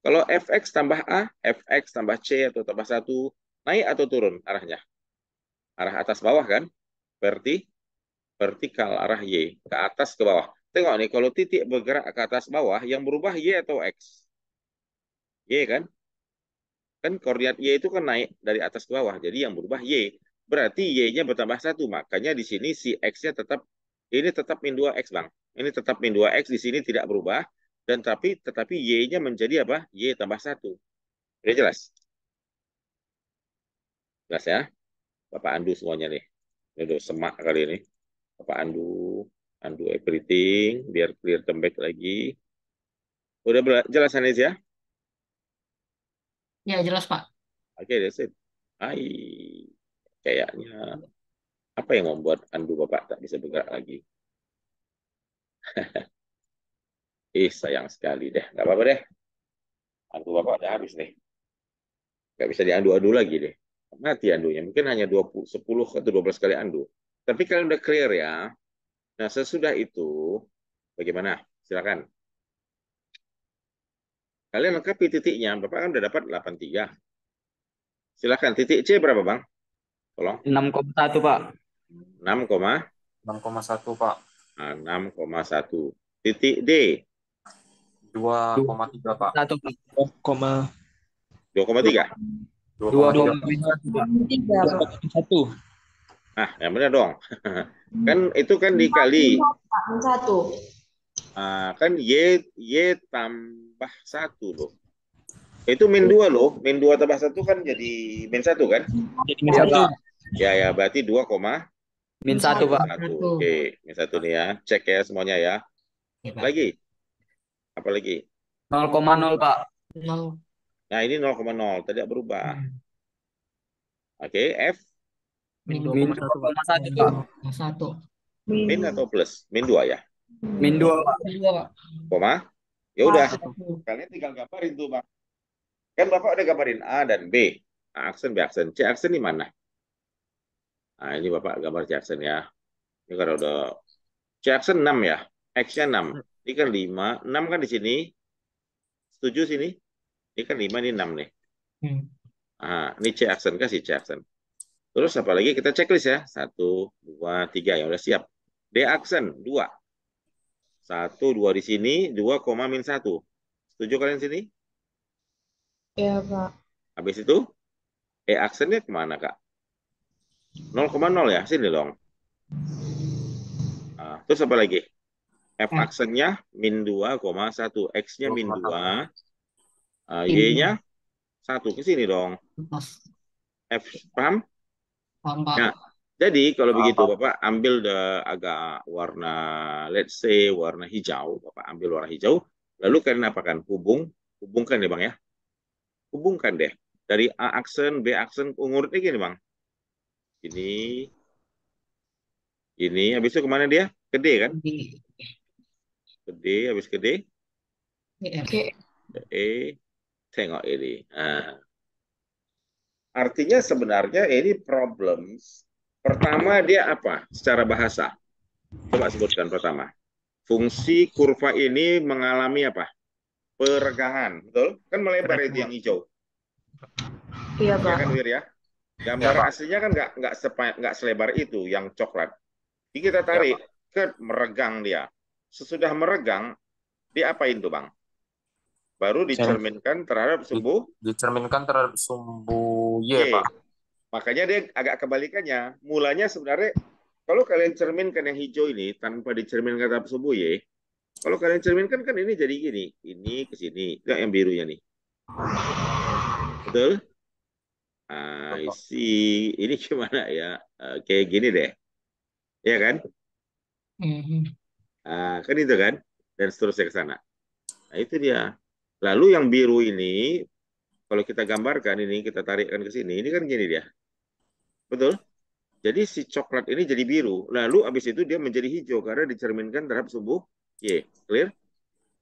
Kalau fx tambah A, fx tambah C atau tambah 1, naik atau turun arahnya? Arah atas bawah kan? Vertikal arah Y. Ke atas ke bawah. Tengok nih, kalau titik bergerak ke atas bawah, yang berubah Y atau X? Y kan? Kan koordinat Y itu kan naik dari atas ke bawah. Jadi yang berubah Y. Berarti Y-nya bertambah 1. Makanya di sini si X-nya ini tetap min 2X, Bang. Ini tetap min 2X, di sini tidak berubah. Dan tetapi Y-nya menjadi apa? Y tambah 1. Udah jelas? Jelas ya? Bapak andu semuanya nih. Ini udah semak kali ini. Bapak andu everything, biar clear tembak lagi. Udah jelas, Anis ya? Ya, jelas, Pak. Oke, that's it. Kayaknya apa yang membuat andu Bapak tak bisa bergerak lagi? Sayang sekali deh. Nggak apa-apa deh. Andu Bapak udah habis nih. Nggak bisa diandu-andu lagi deh. Mati andunya. Mungkin hanya 10 atau 12 kali andu. Tapi kalian udah clear ya. Nah, sesudah itu, bagaimana? Silakan. Kalian lengkapi titiknya. Bapak kan udah dapat 83. Silakan. Titik C berapa, Bang? Tolong. 6,1, Pak. 6,1, Pak. 6,1. Titik D. 2,3, Pak. 1, Pak. 2,3. 2,1. Nah, yang benar dong. Kan itu kan dikali. 1. Kan Y tambah 1 loh. Itu min 2 loh. Min 2 tambah 1 kan jadi min 1 kan? Jadi min 1. Ya, berarti 2,1. Min 1, Pak. Oke, ini satu nih ya. Cek ya semuanya ya. Ya, Pak. Lagi, apa lagi? 0,0, Pak. 0. Nah, ini 0,0, tidak berubah. Oke, F, Min Min 2,1, Pak. 2,1, Pak. 1. min atau plus? Min 2 ya. Min 2, Pak. Min 2, Pak. Koma. Ya udah, 1. kalian tinggal gambarin tuh, Bang. Kan Bapak udah gambarin A dan B. A aksen, B aksen. C aksen di mana? Nah, ini Bapak gambar C aksen ya. Ini kan udah C aksen 6 ya. X-nya 6. Ini kan 5. 6 kan di sini. Setuju sini? Ini kan 5, ini 6 nih. Hmm. Nah, ini C aksen, kasih C aksen. Terus apa lagi? Kita checklist ya. 1, 2, 3. Ya udah siap. D aksen 2. 1, 2 di sini. 2, min 1. Setuju kalian sini? Iya, Pak. Habis itu, E aksennya kemana, Kak? 0,0 ya? Sini dong. Nah, terus apa lagi? F aksennya min 2,1. X-nya min 2. Y-nya 1. Ke sini dong. Pas. F, paham? Paham, Pak. Nah, jadi kalau begitu Bapak ambil agak warna, let's say warna hijau. Bapak ambil warna hijau. Lalu kalian apakan? Hubungkan ya Bang ya. Hubungkan deh. Dari A aksen, B aksen, ngurutnya gini Bang. Ini, habis itu kemana dia? Ke D kan? Di Ke D, habis ke D, EF. ke E, tengok ini. Nah, artinya sebenarnya ini problems. Pertama dia apa? Secara bahasa. Coba sebutkan pertama. Fungsi kurva ini mengalami apa? Peregangan, betul? Kan melebar itu yang hijau. Iya, Ya Pak. kan Wir ya? Gambar aslinya kan nggak selebar itu yang coklat. Jadi kita tarik ke meregang dia. Sesudah meregang, diapain tuh Bang? Baru dicerminkan terhadap sumbu Dicerminkan terhadap sumbu Y, Y. Pak. Makanya dia agak kebalikannya. Mulanya sebenarnya kalau kalian cerminkan yang hijau ini tanpa dicerminkan terhadap sumbu Y, kalau kalian cerminkan kan ini jadi gini. Ini ke sini. Enggak yang birunya nih. Betul? I see. Ini gimana ya? Kayak gini deh. Ya kan? Mhm. Kan itu kan? Dan seterusnya ke sana. Nah, itu dia. Lalu yang biru ini, kalau kita gambarkan ini, kita tarikkan ke sini, ini kan gini dia. Betul? Jadi si coklat ini jadi biru. Lalu habis itu dia menjadi hijau karena dicerminkan terhadap sumbu Y. Clear?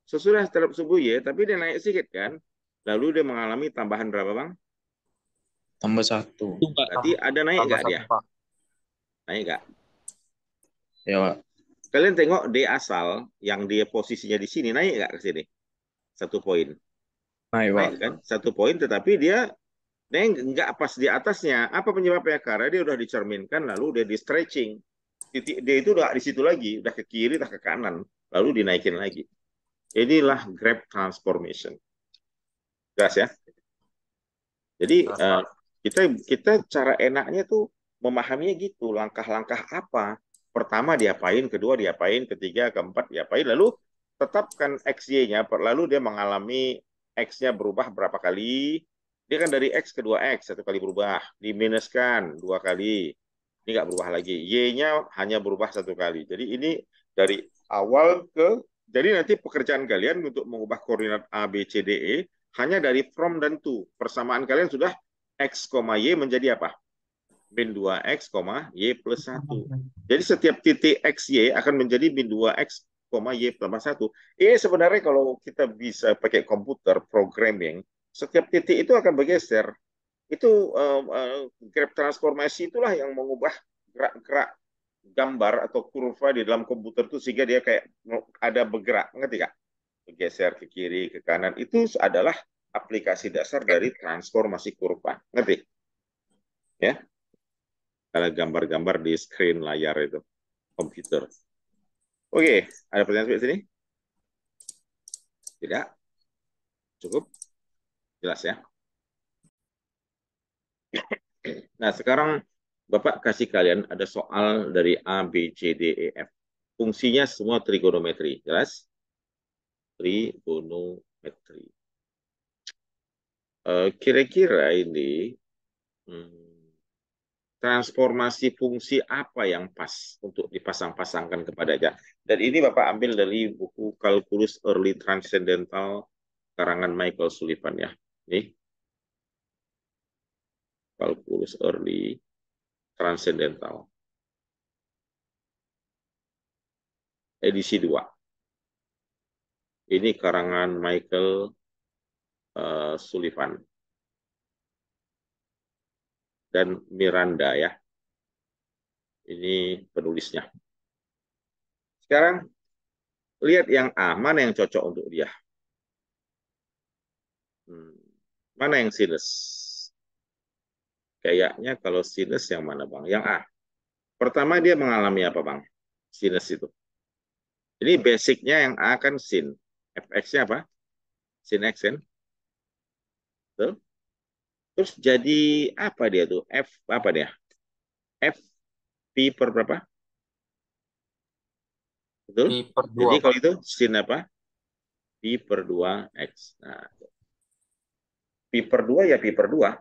Sesudah terhadap sumbu Y, tapi dia naik sedikit kan? Lalu dia mengalami tambahan berapa, Bang? Tambah 1. Berarti ada naik nggak dia? Pak. Naik nggak? Ya, Pak. Kalian tengok D asal yang dia posisinya di sini naik nggak ke sini? 1 poin. Naik, Pak. Naik kan? 1 poin, tetapi dia nggak pas di atasnya. Apa penyebabnya? Karena dia udah dicerminkan, lalu dia di stretching. Titik D itu udah di situ lagi, udah ke kiri, udah ke kanan, lalu dinaikin lagi. Inilah grab transformation. Jelas ya? Jadi kita cara enaknya tuh memahaminya gitu, langkah-langkah apa. Pertama diapain, kedua diapain, ketiga, keempat diapain, lalu tetapkan XY-nya, lalu dia mengalami X-nya berubah berapa kali. Dia kan dari X ke 2X, 1 kali berubah. Diminuskan 2 kali. Ini nggak berubah lagi. Y-nya hanya berubah 1 kali. Jadi ini dari awal ke, jadi nanti pekerjaan kalian untuk mengubah koordinat A, B, C, D, E, hanya dari from dan to. Persamaan kalian sudah X, Y menjadi apa? Min 2X, Y plus 1. Jadi setiap titik XY akan menjadi min 2X, Y tambah 1. Ini sebenarnya kalau kita bisa pakai komputer, programming, setiap titik itu akan bergeser. Itu grab transformasi itulah yang mengubah gerak-gerak gambar atau kurva di dalam komputer itu sehingga dia kayak ada bergerak. Ngerti Kak? Bergeser ke kiri, ke kanan. Itu adalah aplikasi dasar dari transformasi kurva. Ngerti? Ya? Ada gambar-gambar di screen layar itu komputer. Oke, ada pertanyaan seperti sini? Tidak? Cukup? Jelas ya? Nah, sekarang Bapak kasih kalian ada soal dari A, B, C, D, E, F. Fungsinya semua trigonometri. Jelas? Trigonometri. Kira-kira ini transformasi fungsi apa yang pas untuk dipasang-pasangkan kepadanya. Dan ini Bapak ambil dari buku Calculus Early Transcendental karangan Michael Sullivan ya. Ini Calculus Early Transcendental edisi 2. Ini karangan Michael Sullivan dan Miranda ya. Ini penulisnya. Sekarang lihat yang A, mana yang cocok untuk dia? Mana yang sinus? Kayaknya kalau sinus yang mana Bang? Yang A. Pertama dia mengalami apa Bang? Sinus itu. Ini basicnya yang A kan sin. Fx-nya apa? Sin x kan? Betul? Terus jadi apa dia tuh? F apa dia? F P per berapa? Betul? Pi per Jadi 2, kalau Pak. itu sin apa? Pi per 2x. Nah, pi per 2 ya pi per 2.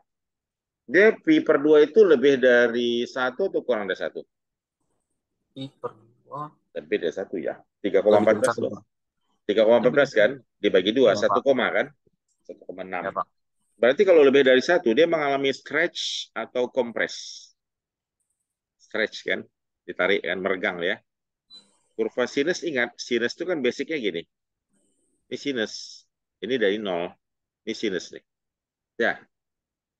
Dia pi per 2 itu lebih dari 1 atau kurang dari 1? Pi per 2. Lebih dari 1 ya. Lebih dari 3,14 1, loh. Pak. 3,14 kan? Dibagi 2, Iya, 1, Pak. kan? 1,6. Ya, Pak. Berarti kalau lebih dari 1, dia mengalami stretch atau kompres. Stretch kan? Ditarik kan? Meregang ya. Kurva sinus, ingat, sinus itu kan basicnya gini. Ini sinus. Ini dari 0. Ini sinus nih. Ya.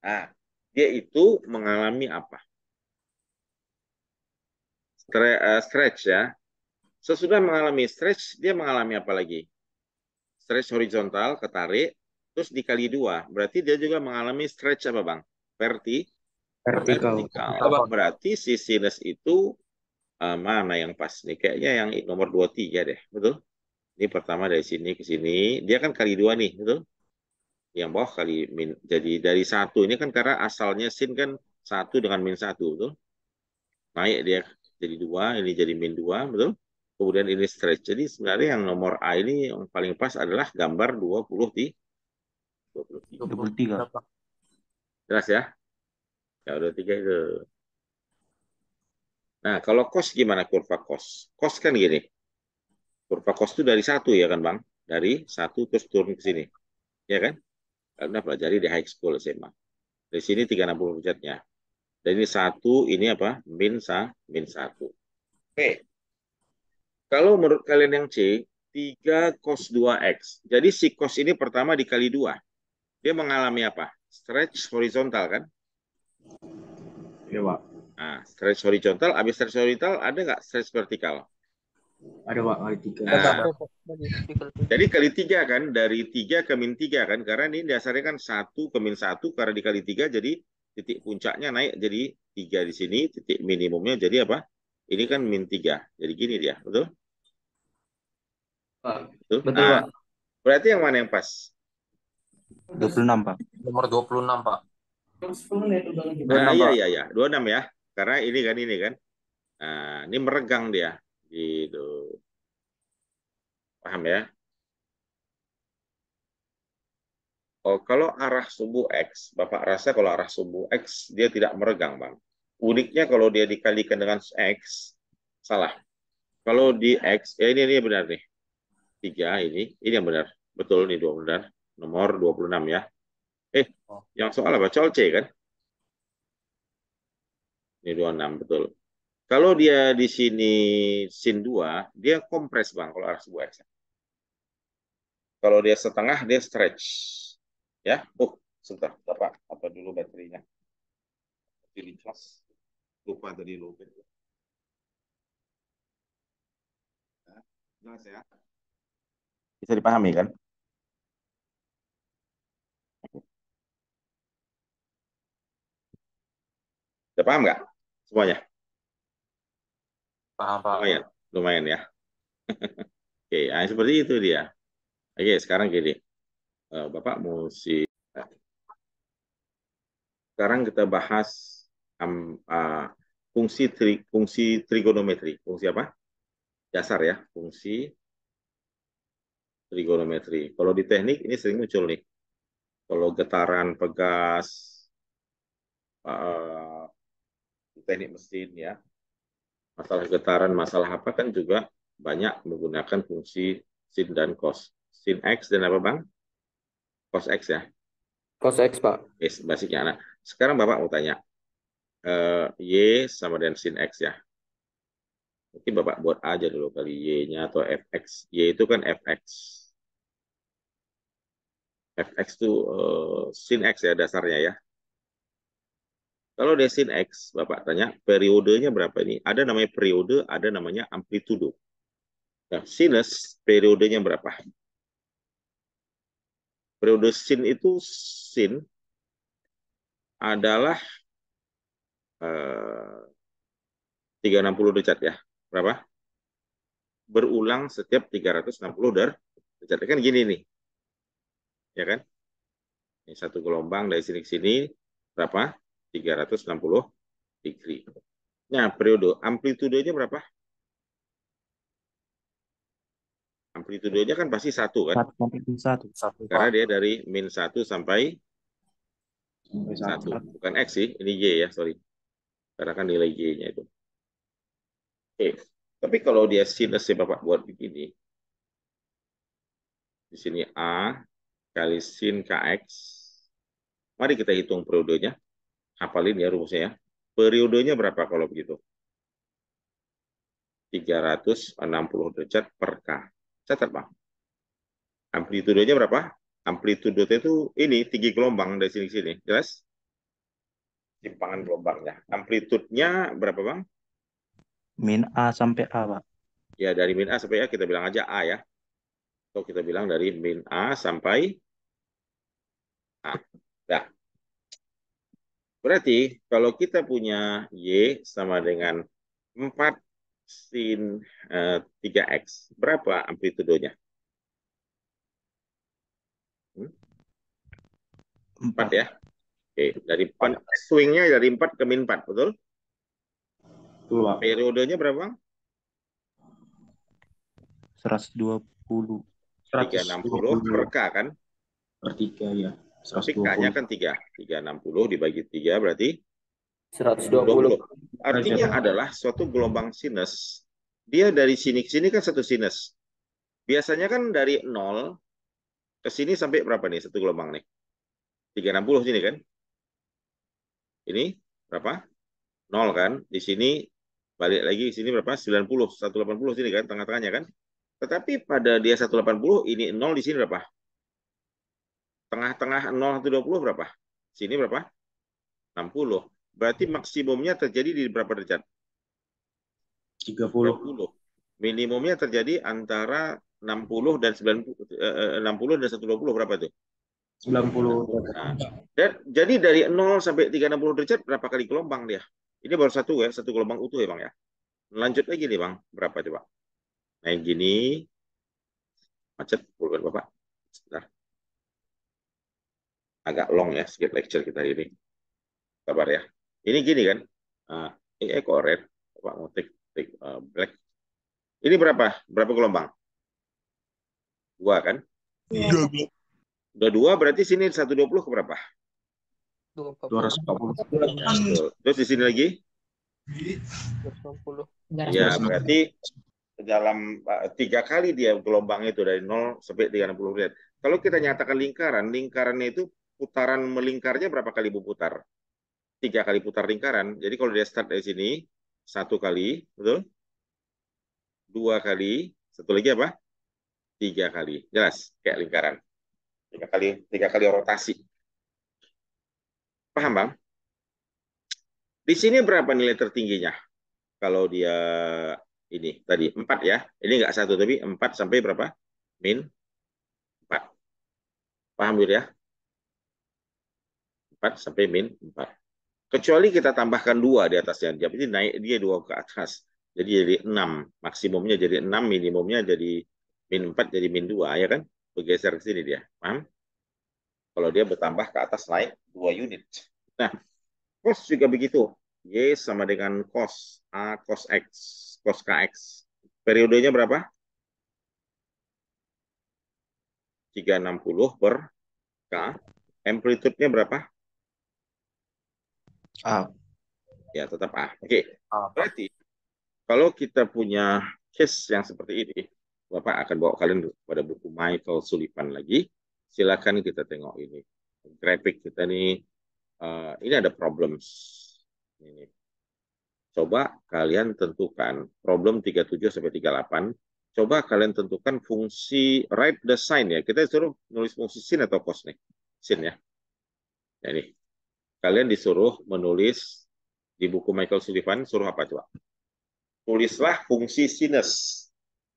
Nah, dia itu mengalami apa? Stretch ya. Sesudah mengalami stretch, dia mengalami apa lagi? Stretch horizontal, ketarik, terus dikali 2. Berarti dia juga mengalami stretch apa Bang? Vertikal. Vertikal. Berarti si sinus itu mana yang pas nih? Kayaknya yang nomor 23 deh. Betul? Ini pertama dari sini ke sini. Dia kan kali 2 nih. Betul? Yang bawah kali min. Jadi dari 1. Ini kan karena asalnya sin kan 1 dengan min 1. Betul? Naik dia jadi 2. Ini jadi min 2. Betul? Kemudian ini stretch. Jadi sebenarnya yang nomor A ini yang paling pas adalah gambar 23. 23. Jelas ya? Ya, 23 itu. Nah, kalau cos gimana kurva cos? Cos kan gini. Kurva cos itu dari 1 ya kan Bang? Dari 1 terus turun ke sini. Ya kan? Karena pelajari di high school SMA. Dari sini 360 derajatnya. Dan ini 1, ini apa? Min 1. Oke. Kalau menurut kalian yang C, 3 cos 2x. Jadi si cos ini pertama dikali 2. Dia mengalami apa? Stretch horizontal kan? Iya, Pak. Nah, stretch horizontal. Habis stretch horizontal ada nggak stretch vertikal? Ada, Pak, kali 3. Nah, jadi kali 3 kan, dari 3 ke min 3 kan, karena ini dasarnya kan 1 ke min 1, karena dikali 3 jadi titik puncaknya naik jadi 3 di sini, titik minimumnya jadi apa? Ini kan min 3, jadi gini dia, betul? Betul? Betul, Nah, Pak. berarti yang mana yang pas? 26, Pak. Nomor 26, Pak. Nah, iya, 26 ya, karena ini kan. Nah, ini meregang dia, gitu. Paham ya? Oh, kalau arah sumbu X, Bapak rasa kalau arah sumbu X, dia tidak meregang, Bang. Uniknya kalau dia dikalikan dengan X, salah. Kalau di X, ya ini benar nih. 3 ini yang benar. Betul, ini 2 benar. Nomor 26 ya. Yang soal apa? Soal C kan? Ini 26, betul. Kalau dia di sini sin 2, dia kompres, Bang, kalau arah sumbu X. Kalau dia setengah, dia stretch. Ya, sebentar, Bapak, apa dulu baterainya? Pilih cas. Lupa tadi lupa. Jelas ya? Bisa dipahami kan? Udah paham nggak semuanya? Paham, Pak. Lumayan ya. Oke, nah seperti itu dia. Oke, sekarang gini. Bapak mau sekarang kita bahas fungsi trigonometri. Fungsi apa? Dasar ya, fungsi trigonometri. Kalau di teknik ini sering muncul nih. Kalau getaran pegas, teknik mesin ya, masalah getaran, masalah apa kan juga banyak menggunakan fungsi sin dan cos. Sin X dan apa Bang? Cos X ya. Cos X, Pak. Basicnya. Nah, sekarang Bapak mau tanya, Y sama dengan sin X ya. Mungkin Bapak buat aja dulu kali Y-nya atau FX. Y itu kan FX. FX itu sin X ya dasarnya ya. Kalau dia sin X, Bapak tanya periodenya berapa ini? Ada namanya periode, ada namanya amplitudo. Nah, sinus periodenya berapa? Periode sin itu sin adalah 360 derajat ya. Berapa? Berulang setiap 360 derajat. Kan gini nih. Ya kan? Ini satu gelombang dari sini ke sini berapa? 360 degree. Nah, periode amplitudenya berapa? Amplitudenya kan pasti satu kan? 1 sampai 1. Karena dia dari -1 sampai 1. Bukan X sih, ini Y ya, sorry. Karena kan nilai Y-nya itu. Oke. Tapi kalau dia sinusnya Bapak buat begini, di sini A kali sin KX. Mari kita hitung periodenya. Hafalin ya rumusnya ya. Periodenya berapa kalau begitu? 360 derajat per K. Catat, Bang. Amplitudenya berapa? Amplitudenya itu ini tinggi gelombang dari sini ke sini. Jelas? Simpangan gelombangnya. Amplitudenya berapa, Bang? Min A sampai A, Pak. Ya, dari min A sampai A kita bilang aja A ya. Atau kita bilang dari min A sampai A. Nah, berarti kalau kita punya Y sama dengan 4 sin 3X, berapa amplitudenya? 4 ya. Oke, dari 4, swingnya dari 4 ke min 4, betul? Betul, Pak. Periodenya berapa, Bang? 120. 360 per K kan? Per 3 ya. Tapi K-nya kan 3. 360 dibagi 3 berarti 120. 20. Artinya adalah suatu gelombang sinus. Dia dari sini ke sini kan satu sinus. Biasanya kan dari 0 ke sini sampai berapa nih satu gelombang nih? 360 sini kan? Ini berapa? 0 kan? Di sini balik lagi di sini berapa? 90, 180 sini kan tengah-tengahnya kan? Tetapi pada dia 180 ini 0 di sini berapa? Tengah-tengah 0 120 berapa? Sini berapa? 60. Berarti maksimumnya terjadi di berapa derajat? 30. 30. Minimumnya terjadi antara 60 dan 90, 60 dan 120 berapa tuh? 90. Nah, dan jadi dari 0 sampai 360 derajat berapa kali gelombang dia? Ini baru satu ya, satu gelombang utuh ya Bang ya. Lanjut lagi nih Bang, berapa coba? Nah gini, macet pulpen Bapak. Sebentar. Agak long ya, sedikit lecture kita ini. Sabar ya. Ini gini kan, kok red, Bapak mau take black. Ini berapa? Berapa gelombang? 2 kan? Iya. Udah 2 berarti sini 120 ke berapa? 240. Betul. Terus di sini lagi? 260. Ya, berarti dalam 3 kali dia gelombang itu dari 0 sampai 360 derajat. Kalau kita nyatakan lingkaran, lingkarannya itu putaran melingkarnya berapa kali berputar? 3 kali putar lingkaran. Jadi kalau dia start dari sini, 1 kali, betul? 2 kali, satu lagi apa? 3 kali. Jelas, kayak lingkaran. 3 kali rotasi. Paham, Bang? Di sini berapa nilai tertingginya? Kalau dia ini tadi 4 ya. Ini enggak 1 tapi 4 sampai berapa? Min 4. Paham ya? 4 sampai min 4. Kecuali kita tambahkan 2 di atasnya. Jadi naik dia 2 ke atas. Jadi jadi 6. Maksimumnya jadi 6, minimumnya jadi min 4 jadi min 2 ya kan? Bergeser ke sini dia. Paham? Kalau dia bertambah ke atas naik 2 unit. Nah, cos juga begitu. Y sama dengan cos A cos X, cos KX. Periodenya berapa? 360 per K. Amplitude-nya berapa? A. Ya, tetap A. Oke. A, Pak. Berarti kalau kita punya case yang seperti ini, Bapak akan bawa kalian pada buku Michael Sullivan lagi. Silakan kita tengok ini. Grafik kita nih, ini ada problems. Ini. Coba kalian tentukan problem 37 sampai 38. Coba kalian tentukan fungsi write the sign ya. Kita disuruh nulis fungsi sin atau cos nih. Sin ya. Nah, ini. Kalian disuruh menulis di buku Michael Sullivan, suruh apa coba? Tulislah fungsi sinus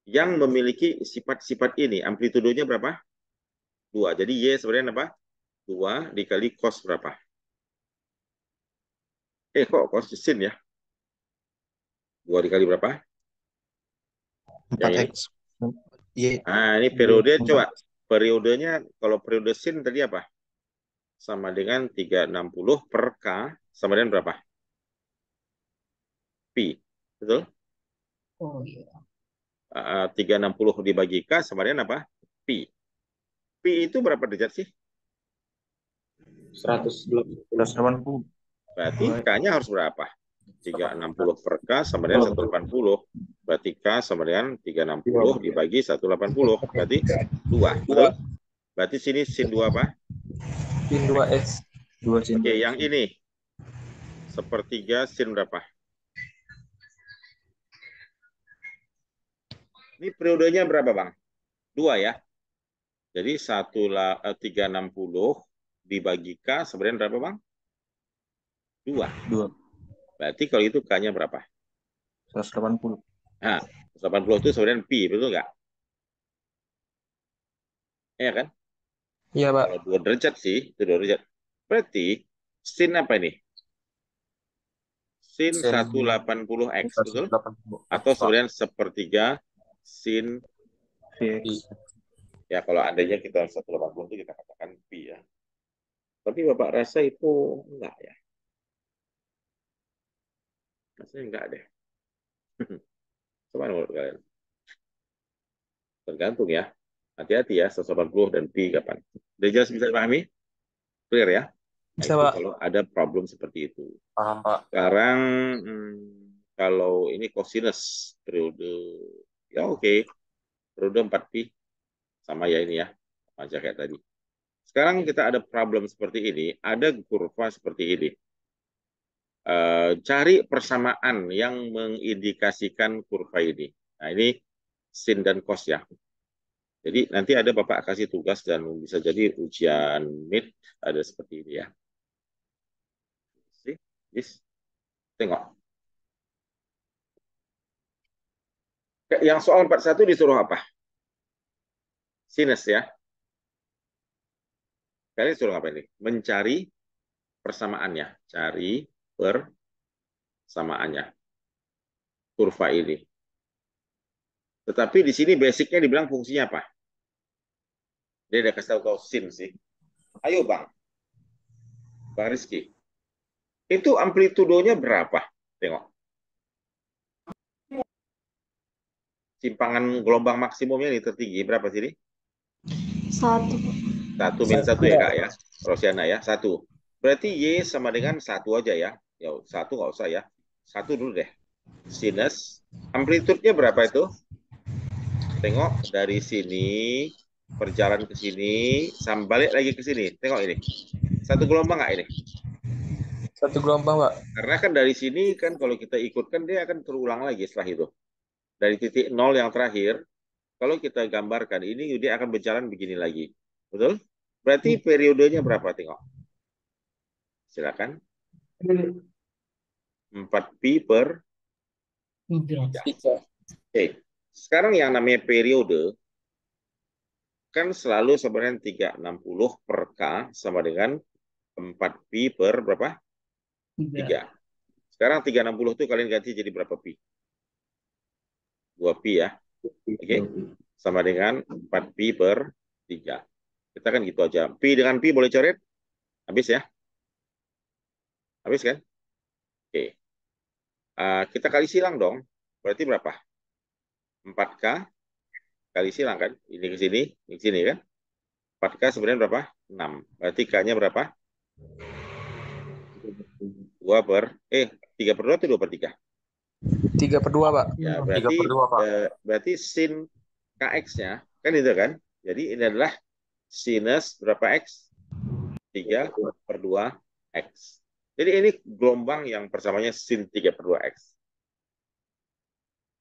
yang memiliki sifat-sifat ini. Amplitudenya berapa? 2. Jadi Y sebenarnya apa? 2 dikali cos berapa? Kok cos sin ya? 2 dikali berapa? Yang ini. 4x. Y. Nah, ini periode. Coba. Periodenya, kalau periode sin tadi apa? Sama dengan 360 per K. Sama dengan berapa? Pi. Betul? Oh iya. 360 dibagi K sama dengan apa? Pi. Pi itu berapa derajat sih? 180. Berarti K-nya harus berapa? 360 per K sama dengan 180. Berarti K sama dengan 360 dibagi 180. Berarti 2. Betul? Berarti sini sin 2 apa? Sin 2x. 2 sin. Oke, yang ini. Sepertiga sin berapa? Ini periodenya berapa, Bang? 2 ya. Jadi 360 dibagi K sebenarnya berapa, Bang? 2. 2. Berarti kalau itu K-nya berapa? 180. Nah, 180 itu sebenarnya pi, betul nggak? Iya kan? Iya, Pak. Kalau 2 derajat sih, itu 2 derajat. Berarti sin apa ini? Sin Sin 180x, betul? 180. Atau sebenarnya sepertiga sin. Px. Ya, kalau andainya kita 180 itu kita katakan pi ya. Tapi Bapak rasa itu enggak ya? Rasanya enggak deh. Coba menurut kalian. Tergantung ya. Hati-hati ya, 180 dan pi kapan. Udah jelas bisa dipahami? Clear ya? Nah, Bisa, itu Pak. kalau ada problem seperti itu. Paham, Pak. Sekarang kalau ini cosinus periode, ya oke. Periode 4pi. Sama ya ini ya. Sama aja kayak tadi. Sekarang kita ada problem seperti ini. Ada kurva seperti ini. Cari persamaan yang mengindikasikan kurva ini. Nah, ini sin dan cos ya. Jadi nanti ada Bapak kasih tugas dan bisa jadi ujian mid ada seperti ini ya. Yes. Tengok. Yang soal 41 disuruh apa? Sinus ya. Kalian disuruh apa ini? Mencari persamaannya. Cari persamaannya. Kurva ini. Tetapi di sini basicnya dibilang fungsinya apa? Dia udah kasih tahu sin sih. Ayo Bang. Bang Rizky. Itu amplitudonya berapa? Tengok. Simpangan gelombang maksimumnya ini tertinggi berapa sih ini? 1. 1 min 1 ya Kak ya. Rosiana ya. 1. Berarti Y sama dengan 1 aja ya. Ya 1 nggak usah ya. 1 dulu deh. Sinus. Amplitudenya berapa itu? Tengok dari sini. Berjalan ke sini. Sampai balik lagi ke sini. Tengok ini. 1 gelombang nggak ini? 1 gelombang, Pak. Karena kan dari sini kan kalau kita ikutkan dia akan terulang lagi setelah itu. Dari titik 0 yang terakhir, kalau kita gambarkan ini dia akan berjalan begini lagi. Betul? Berarti periodenya berapa? Tengok. Silakan. 4pi per 3. Oke. Sekarang yang namanya periode kan selalu sebenarnya 360 per K sama dengan 4pi per berapa? 3. Sekarang 360 itu kalian ganti jadi berapa pi? 2pi ya. Oke. Sama dengan 4pi per 3. Kita kan gitu aja. Pi dengan pi boleh coret? Habis ya? Habis kan? Oke. Kita kali silang dong. Berarti berapa? 4K kali silang kan? Ini ke sini, ini ke sini kan? 4K sebenarnya berapa? 6. Berarti K-nya berapa? 3 3 per 2 atau 2 per 3? 3/2, Pak. Ya, 3/2, Pak. berarti sin KX-nya, kan itu kan? Jadi ini adalah sinus berapa X? 3 per 2 X. Jadi ini gelombang yang persamanya sin 3 per 2 X.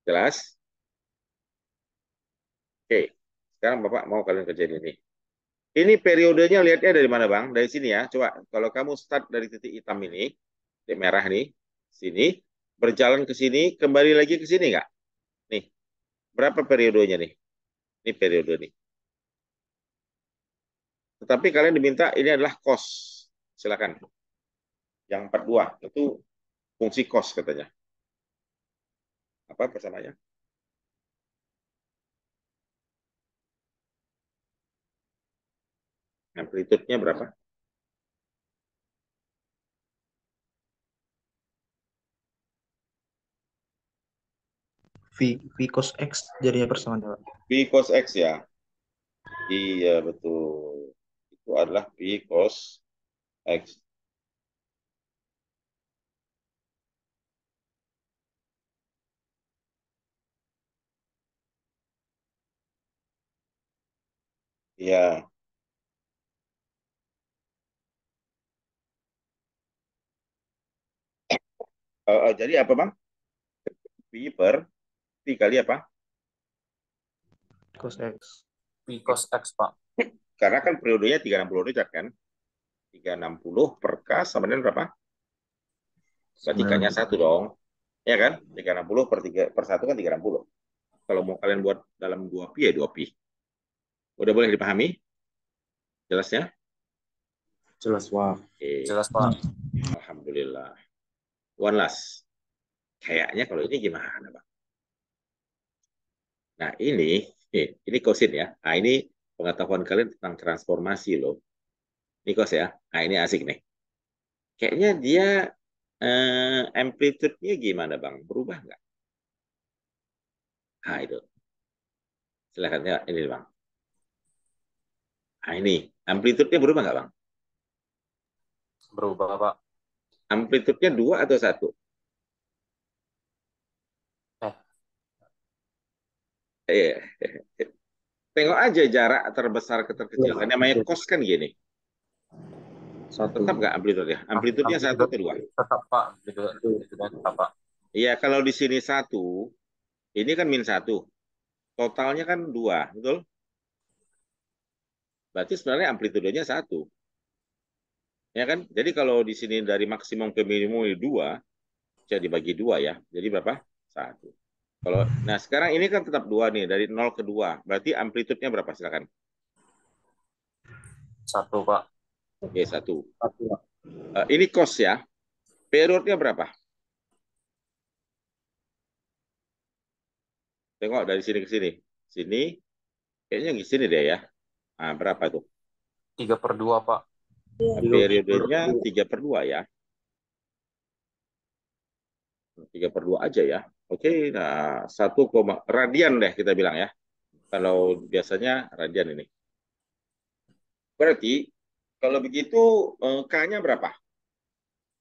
Jelas? Oke, sekarang Bapak mau kalian kerjain ini. Ini periodenya lihatnya dari mana, Bang? Dari sini ya. Coba kalau kamu start dari titik hitam ini, titik merah nih, sini, berjalan ke sini, kembali lagi ke sini nggak? Nih, berapa periodenya nih? Ini periode nih. Tetapi kalian diminta ini adalah cos. Silakan. Yang 42 itu fungsi cos katanya. Apa persamanya? Amplitude-nya berapa? V cos X jadinya persamaan, Pak. V cos X ya. Iya, betul. Itu adalah V cos X. Iya. Jadi apa, Bang? V per V kali apa? Cos X. V cos X, Pak. Karena kan periodenya 360 derajat kan? 360 per K sama dengan berapa? Berarti K-nya 1 dong. Ya kan? 360 per 1 kan 360. Kalau mau kalian buat dalam 2pi ya 2pi. Udah boleh dipahami? Jelasnya? Jelas, Wah. Oke. Jelas, Pak. Alhamdulillah. One last. Kayaknya kalau ini gimana, Bang? Nah, ini kosin ya. Nah, ini pengetahuan kalian tentang transformasi loh. Ini kos ya. Nah, ini asik nih. Kayaknya dia amplitude-nya gimana, Bang? Berubah nggak? Nah, itu. Silahkan ya, ini Bang. Nah, ini. Amplitude-nya berubah nggak, Bang? Berubah, Pak. Amplitude-nya 2 atau 1? Eh, Iya. Tengok aja jarak terbesar ke terkecil. Kan namanya cos kan gini. Satu. Tetap nggak amplitude-nya? Amplitude-nya 1 atau 2? tetap, Pak. Gitu kan, tetap, Pak. Iya, kalau di sini 1, ini kan min 1. Totalnya kan 2, betul? Berarti sebenarnya amplitudenya 1. Ya kan? Jadi kalau di sini dari maksimum ke minimum 2, bisa dibagi 2 ya. Jadi berapa? 1. Nah sekarang ini kan tetap 2 nih, dari 0 ke 2. Berarti amplitudenya berapa? Silakan. 1, Pak. Oke, 1. Satu, Pak. Ini cos ya. Periodnya berapa? Tengok dari sini ke sini. Sini, kayaknya di sini deh ya. Nah, berapa tuh? 3/2, Pak. Periodenya 3 per 2 ya. 3 per 2 aja ya. Oke, nah 1, radian deh kita bilang ya. Kalau biasanya radian ini. Berarti kalau begitu K-nya berapa?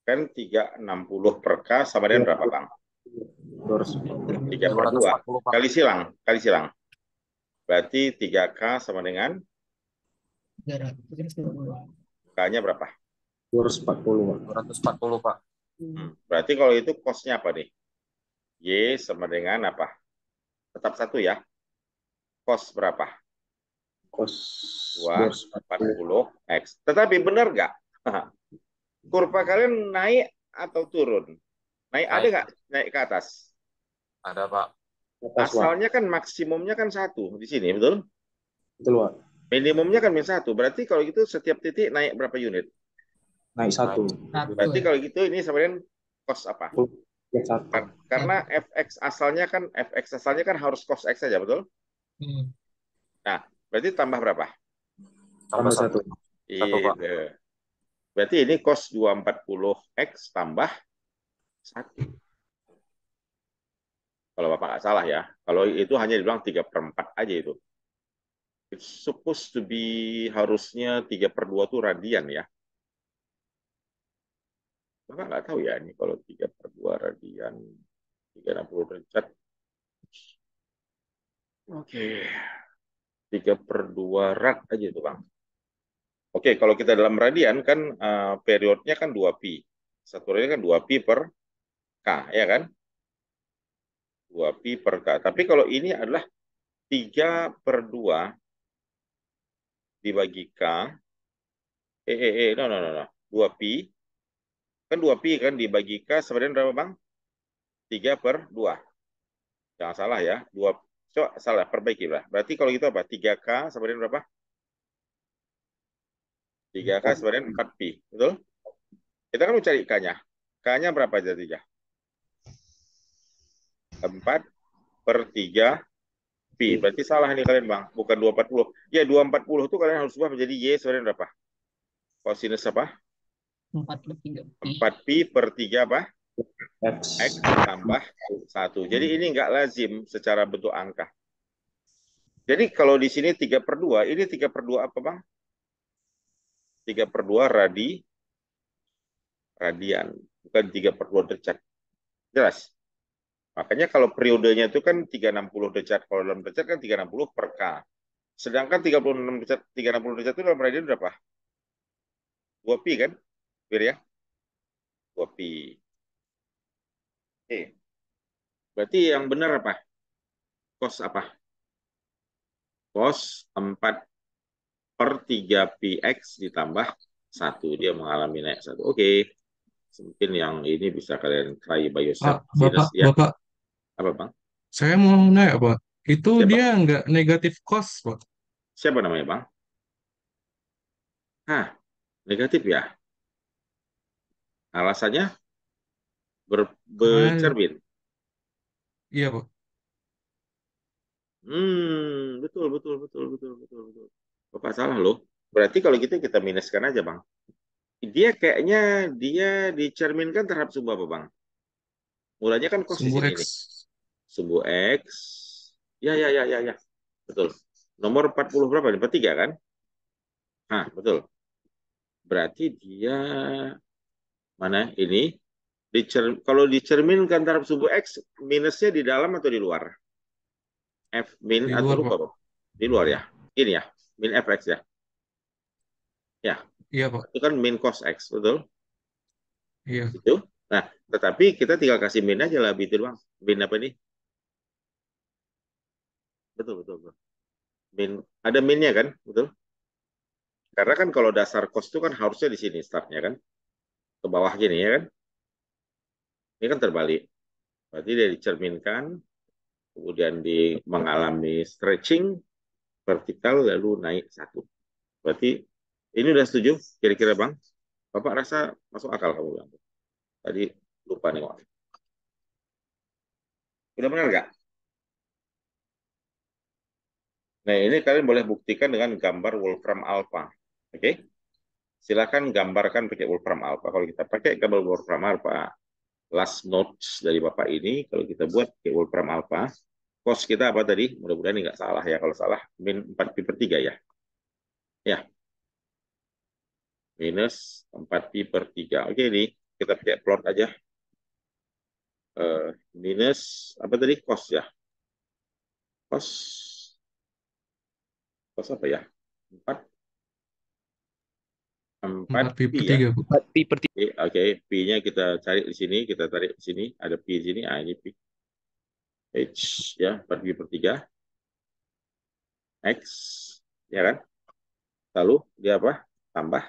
Kan 360 per K sama dengan berapa, Bang? 3 per 2. 240, Pak. Kali silang. Berarti 3K sama dengan 320. K-nya berapa? 240, Pak. 240, Pak. Berarti kalau itu cos-nya apa nih? Y sama dengan apa? Tetap 1 ya. Cos berapa? Cos 240 X. Tetapi benar nggak? Kurva kalian naik atau turun? Naik ada Naik. nggak? Naik ke atas? Ada, Pak. atas, Pak. Asalnya kan maksimumnya kan 1 di sini, betul? Betul, Pak. Minimumnya kan min 1. Berarti kalau gitu setiap titik naik berapa unit? Naik 1. Berarti kalau gitu ini sebenarnya cos apa? Ya, 1. Karena fx asalnya kan harus cos x saja, betul? Hmm. Nah, berarti tambah berapa? Tambah 1. 1, Pak. Iya. Berarti ini cos 240x tambah 1. Kalau Bapak nggak salah ya. Kalau itu hanya dibilang 3/4 aja itu. It's supposed to be harusnya 3/2 tuh radian ya. Bapak nggak tahu ya ini kalau 3/2 radian 360 derajat. Oke, 3/2 rad aja tuh Bang. Oke, kalau kita dalam radian kan periodnya kan 2pi. Satu radian kan 2pi per K, ya kan? 2pi per K. Tapi kalau ini adalah 3/2 dibagi K. No, no, no, no. 2pi. Kan 2pi kan dibagi K sebenarnya berapa Bang? 3/2. Jangan salah ya. Salah, perbaiki lah. Berarti kalau gitu apa? 3K sebenarnya berapa? 3K sebenarnya 4pi. Betul? Kita kan mau cari K-nya. K-nya berapa jadinya? 4/3pi. Berarti salah nih kalian Bang. Bukan 240. Ya 240 itu kalian harus ubah menjadi Y sebenarnya berapa? Kosinus apa? 4/3pi. 4pi per 3 apa? X. X tambah 1. Jadi ini nggak lazim secara bentuk angka. Jadi kalau di sini 3/2, ini 3/2 apa Bang? 3/2 radian. Bukan 3/2 derajat. Jelas? Makanya kalau periodenya itu kan 360 derajat. Kalau dalam derajat kan 360 per K. Sedangkan 36 derajat, 360 derajat itu dalam radian berapa? 2pi kan? Bir ya? 2pi. Oke. Berarti yang benar apa? Cos apa? Cos 4/3px ditambah 1. Dia mengalami naik 1. Oke. Mungkin yang ini bisa kalian try by yourself. Sinus, ya. Bapak, Apa Bang? saya mau nanya, Pak. Itu Siapa? dia nggak negatif cos, Pak? Siapa namanya Bang? Hah, negatif ya? Alasannya Karena, bercermin. iya, Pak. Betul, betul, betul, betul, betul, betul. Bapak salah loh. Berarti kalau gitu kita minuskan aja, Bang. Dia kayaknya dia dicerminkan terhadap sumbu apa, Bang? Mulanya kan cos di Sumbu sini X. nih. Sumbu X. Ya, ya, ya, ya, ya. Betul. Nomor 40 berapa? 43 kan? Nah, betul. Berarti dia mana ini? Kalau dicerminkan terhadap sumbu X, minusnya di dalam atau di luar? F min Di atau luar, lupa, Pak. Bang? Di luar ya? Ini ya? Min Fx ya? Ya, Iya, Pak. itu kan min cos X, betul? Iya. Itu. Nah, tetapi kita tinggal kasih min aja lah, itu bang. Min apa nih? Betul, betul, betul. Min, ada minnya kan? Betul? Karena kan kalau dasar cos itu kan harusnya di sini startnya kan? Ke bawah gini ya kan? Ini kan terbalik. Berarti dia dicerminkan, kemudian mengalami stretching, vertikal, lalu naik 1. Berarti ini udah setuju kira-kira bang? Bapak rasa masuk akal kamu bilang. Tadi lupa nih. Udah benar nggak? Nah, ini kalian boleh buktikan dengan gambar Wolfram Alpha. Oke? Silakan gambarkan pakai Wolfram Alpha. Kalau kita pakai gambar Wolfram Alpha, last notes dari Bapak ini, kalau kita buat pakai Wolfram Alpha, cos kita apa tadi? Mudah-mudahan ini nggak salah ya. Kalau salah, min 4pi/3 ya. Ya, minus 4pi/3. Oke, ini kita pakai plot aja. Minus, apa tadi? Cos ya. Cos apa ya? 4 4 pi pi per ya. 3, Pak. 4pi/3. Oke, pi-nya kita cari di sini, kita tarik di sini, ada pi di sini, ini pi. H ya, 4pi/3 X, ya kan? Lalu dia apa? Tambah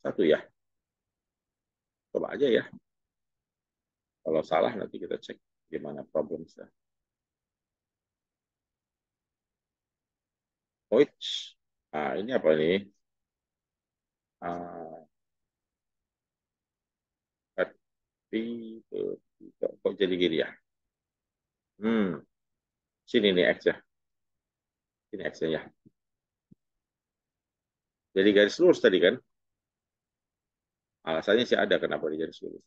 1 ya. Coba aja ya. Kalau salah nanti kita cek gimana problemnya. H, ini apa nih? Ah, 4pi/3. Kok jadi gini ya? Sini nih X ya. Sini X ya. Jadi garis lurus tadi kan? Alasannya sih ada kenapa di garis lurus.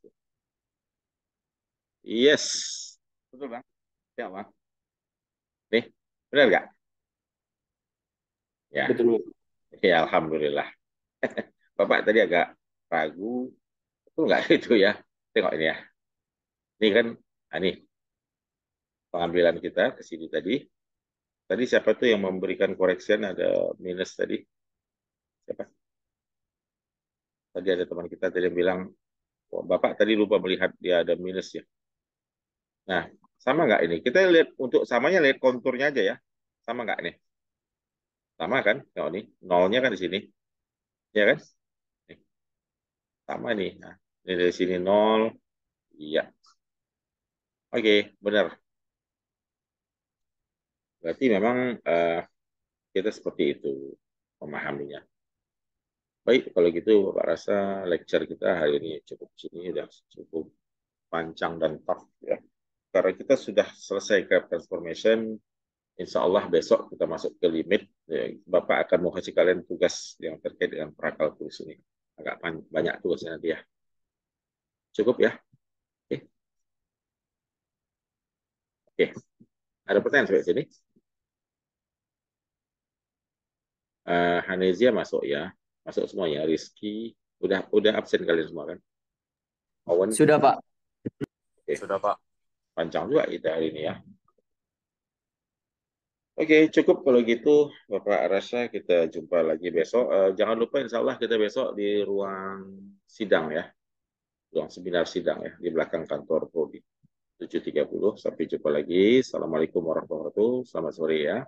Yes. Betul bang? Ya bang. Nih, benar nggak? Ya, Betul. ya alhamdulillah. Bapak tadi agak ragu Itu nggak itu ya. Tengok ini ya. Ini kan, ini pengambilan kita ke sini tadi. Tadi siapa tuh yang memberikan correction ada minus tadi? Siapa? Tadi ada teman kita tadi yang bilang, "Wah, Bapak tadi lupa melihat dia ada minus ya." Nah, sama nggak ini? Kita lihat untuk samanya lihat konturnya aja ya. Sama nggak nih? Sama kan? Oh, ini nolnya kan di sini. Ya kan? Nih, sama nih. Nah, ini dari sini nol. Iya. Oke, benar. Berarti memang kita seperti itu memahaminya. Baik, kalau gitu Bapak rasa lecture kita hari ini cukup sini sudah cukup panjang dan tough ya. Karena kita sudah selesai graph transformation, insya Allah besok kita masuk ke limit. Ya, Bapak akan mau kasih kalian tugas yang terkait dengan prakalkulus ini. Agak banyak tugasnya nanti ya. Cukup ya? Oke. Oke. Ada pertanyaan sampai sini? Hanezia masuk ya. Masuk semuanya. Rizky, udah absen kalian semua kan? Owen, Sudah, Pak. oke. Sudah, Pak. Panjang juga kita hari ini ya. Oke, cukup kalau gitu Bapak rasa kita jumpa lagi besok. Jangan lupa insya Allah kita besok di ruang sidang ya. Ruang seminar sidang ya. Di belakang kantor Prodi. 7.30. Sampai jumpa lagi. Assalamualaikum warahmatullahi wabarakatuh. Selamat sore ya.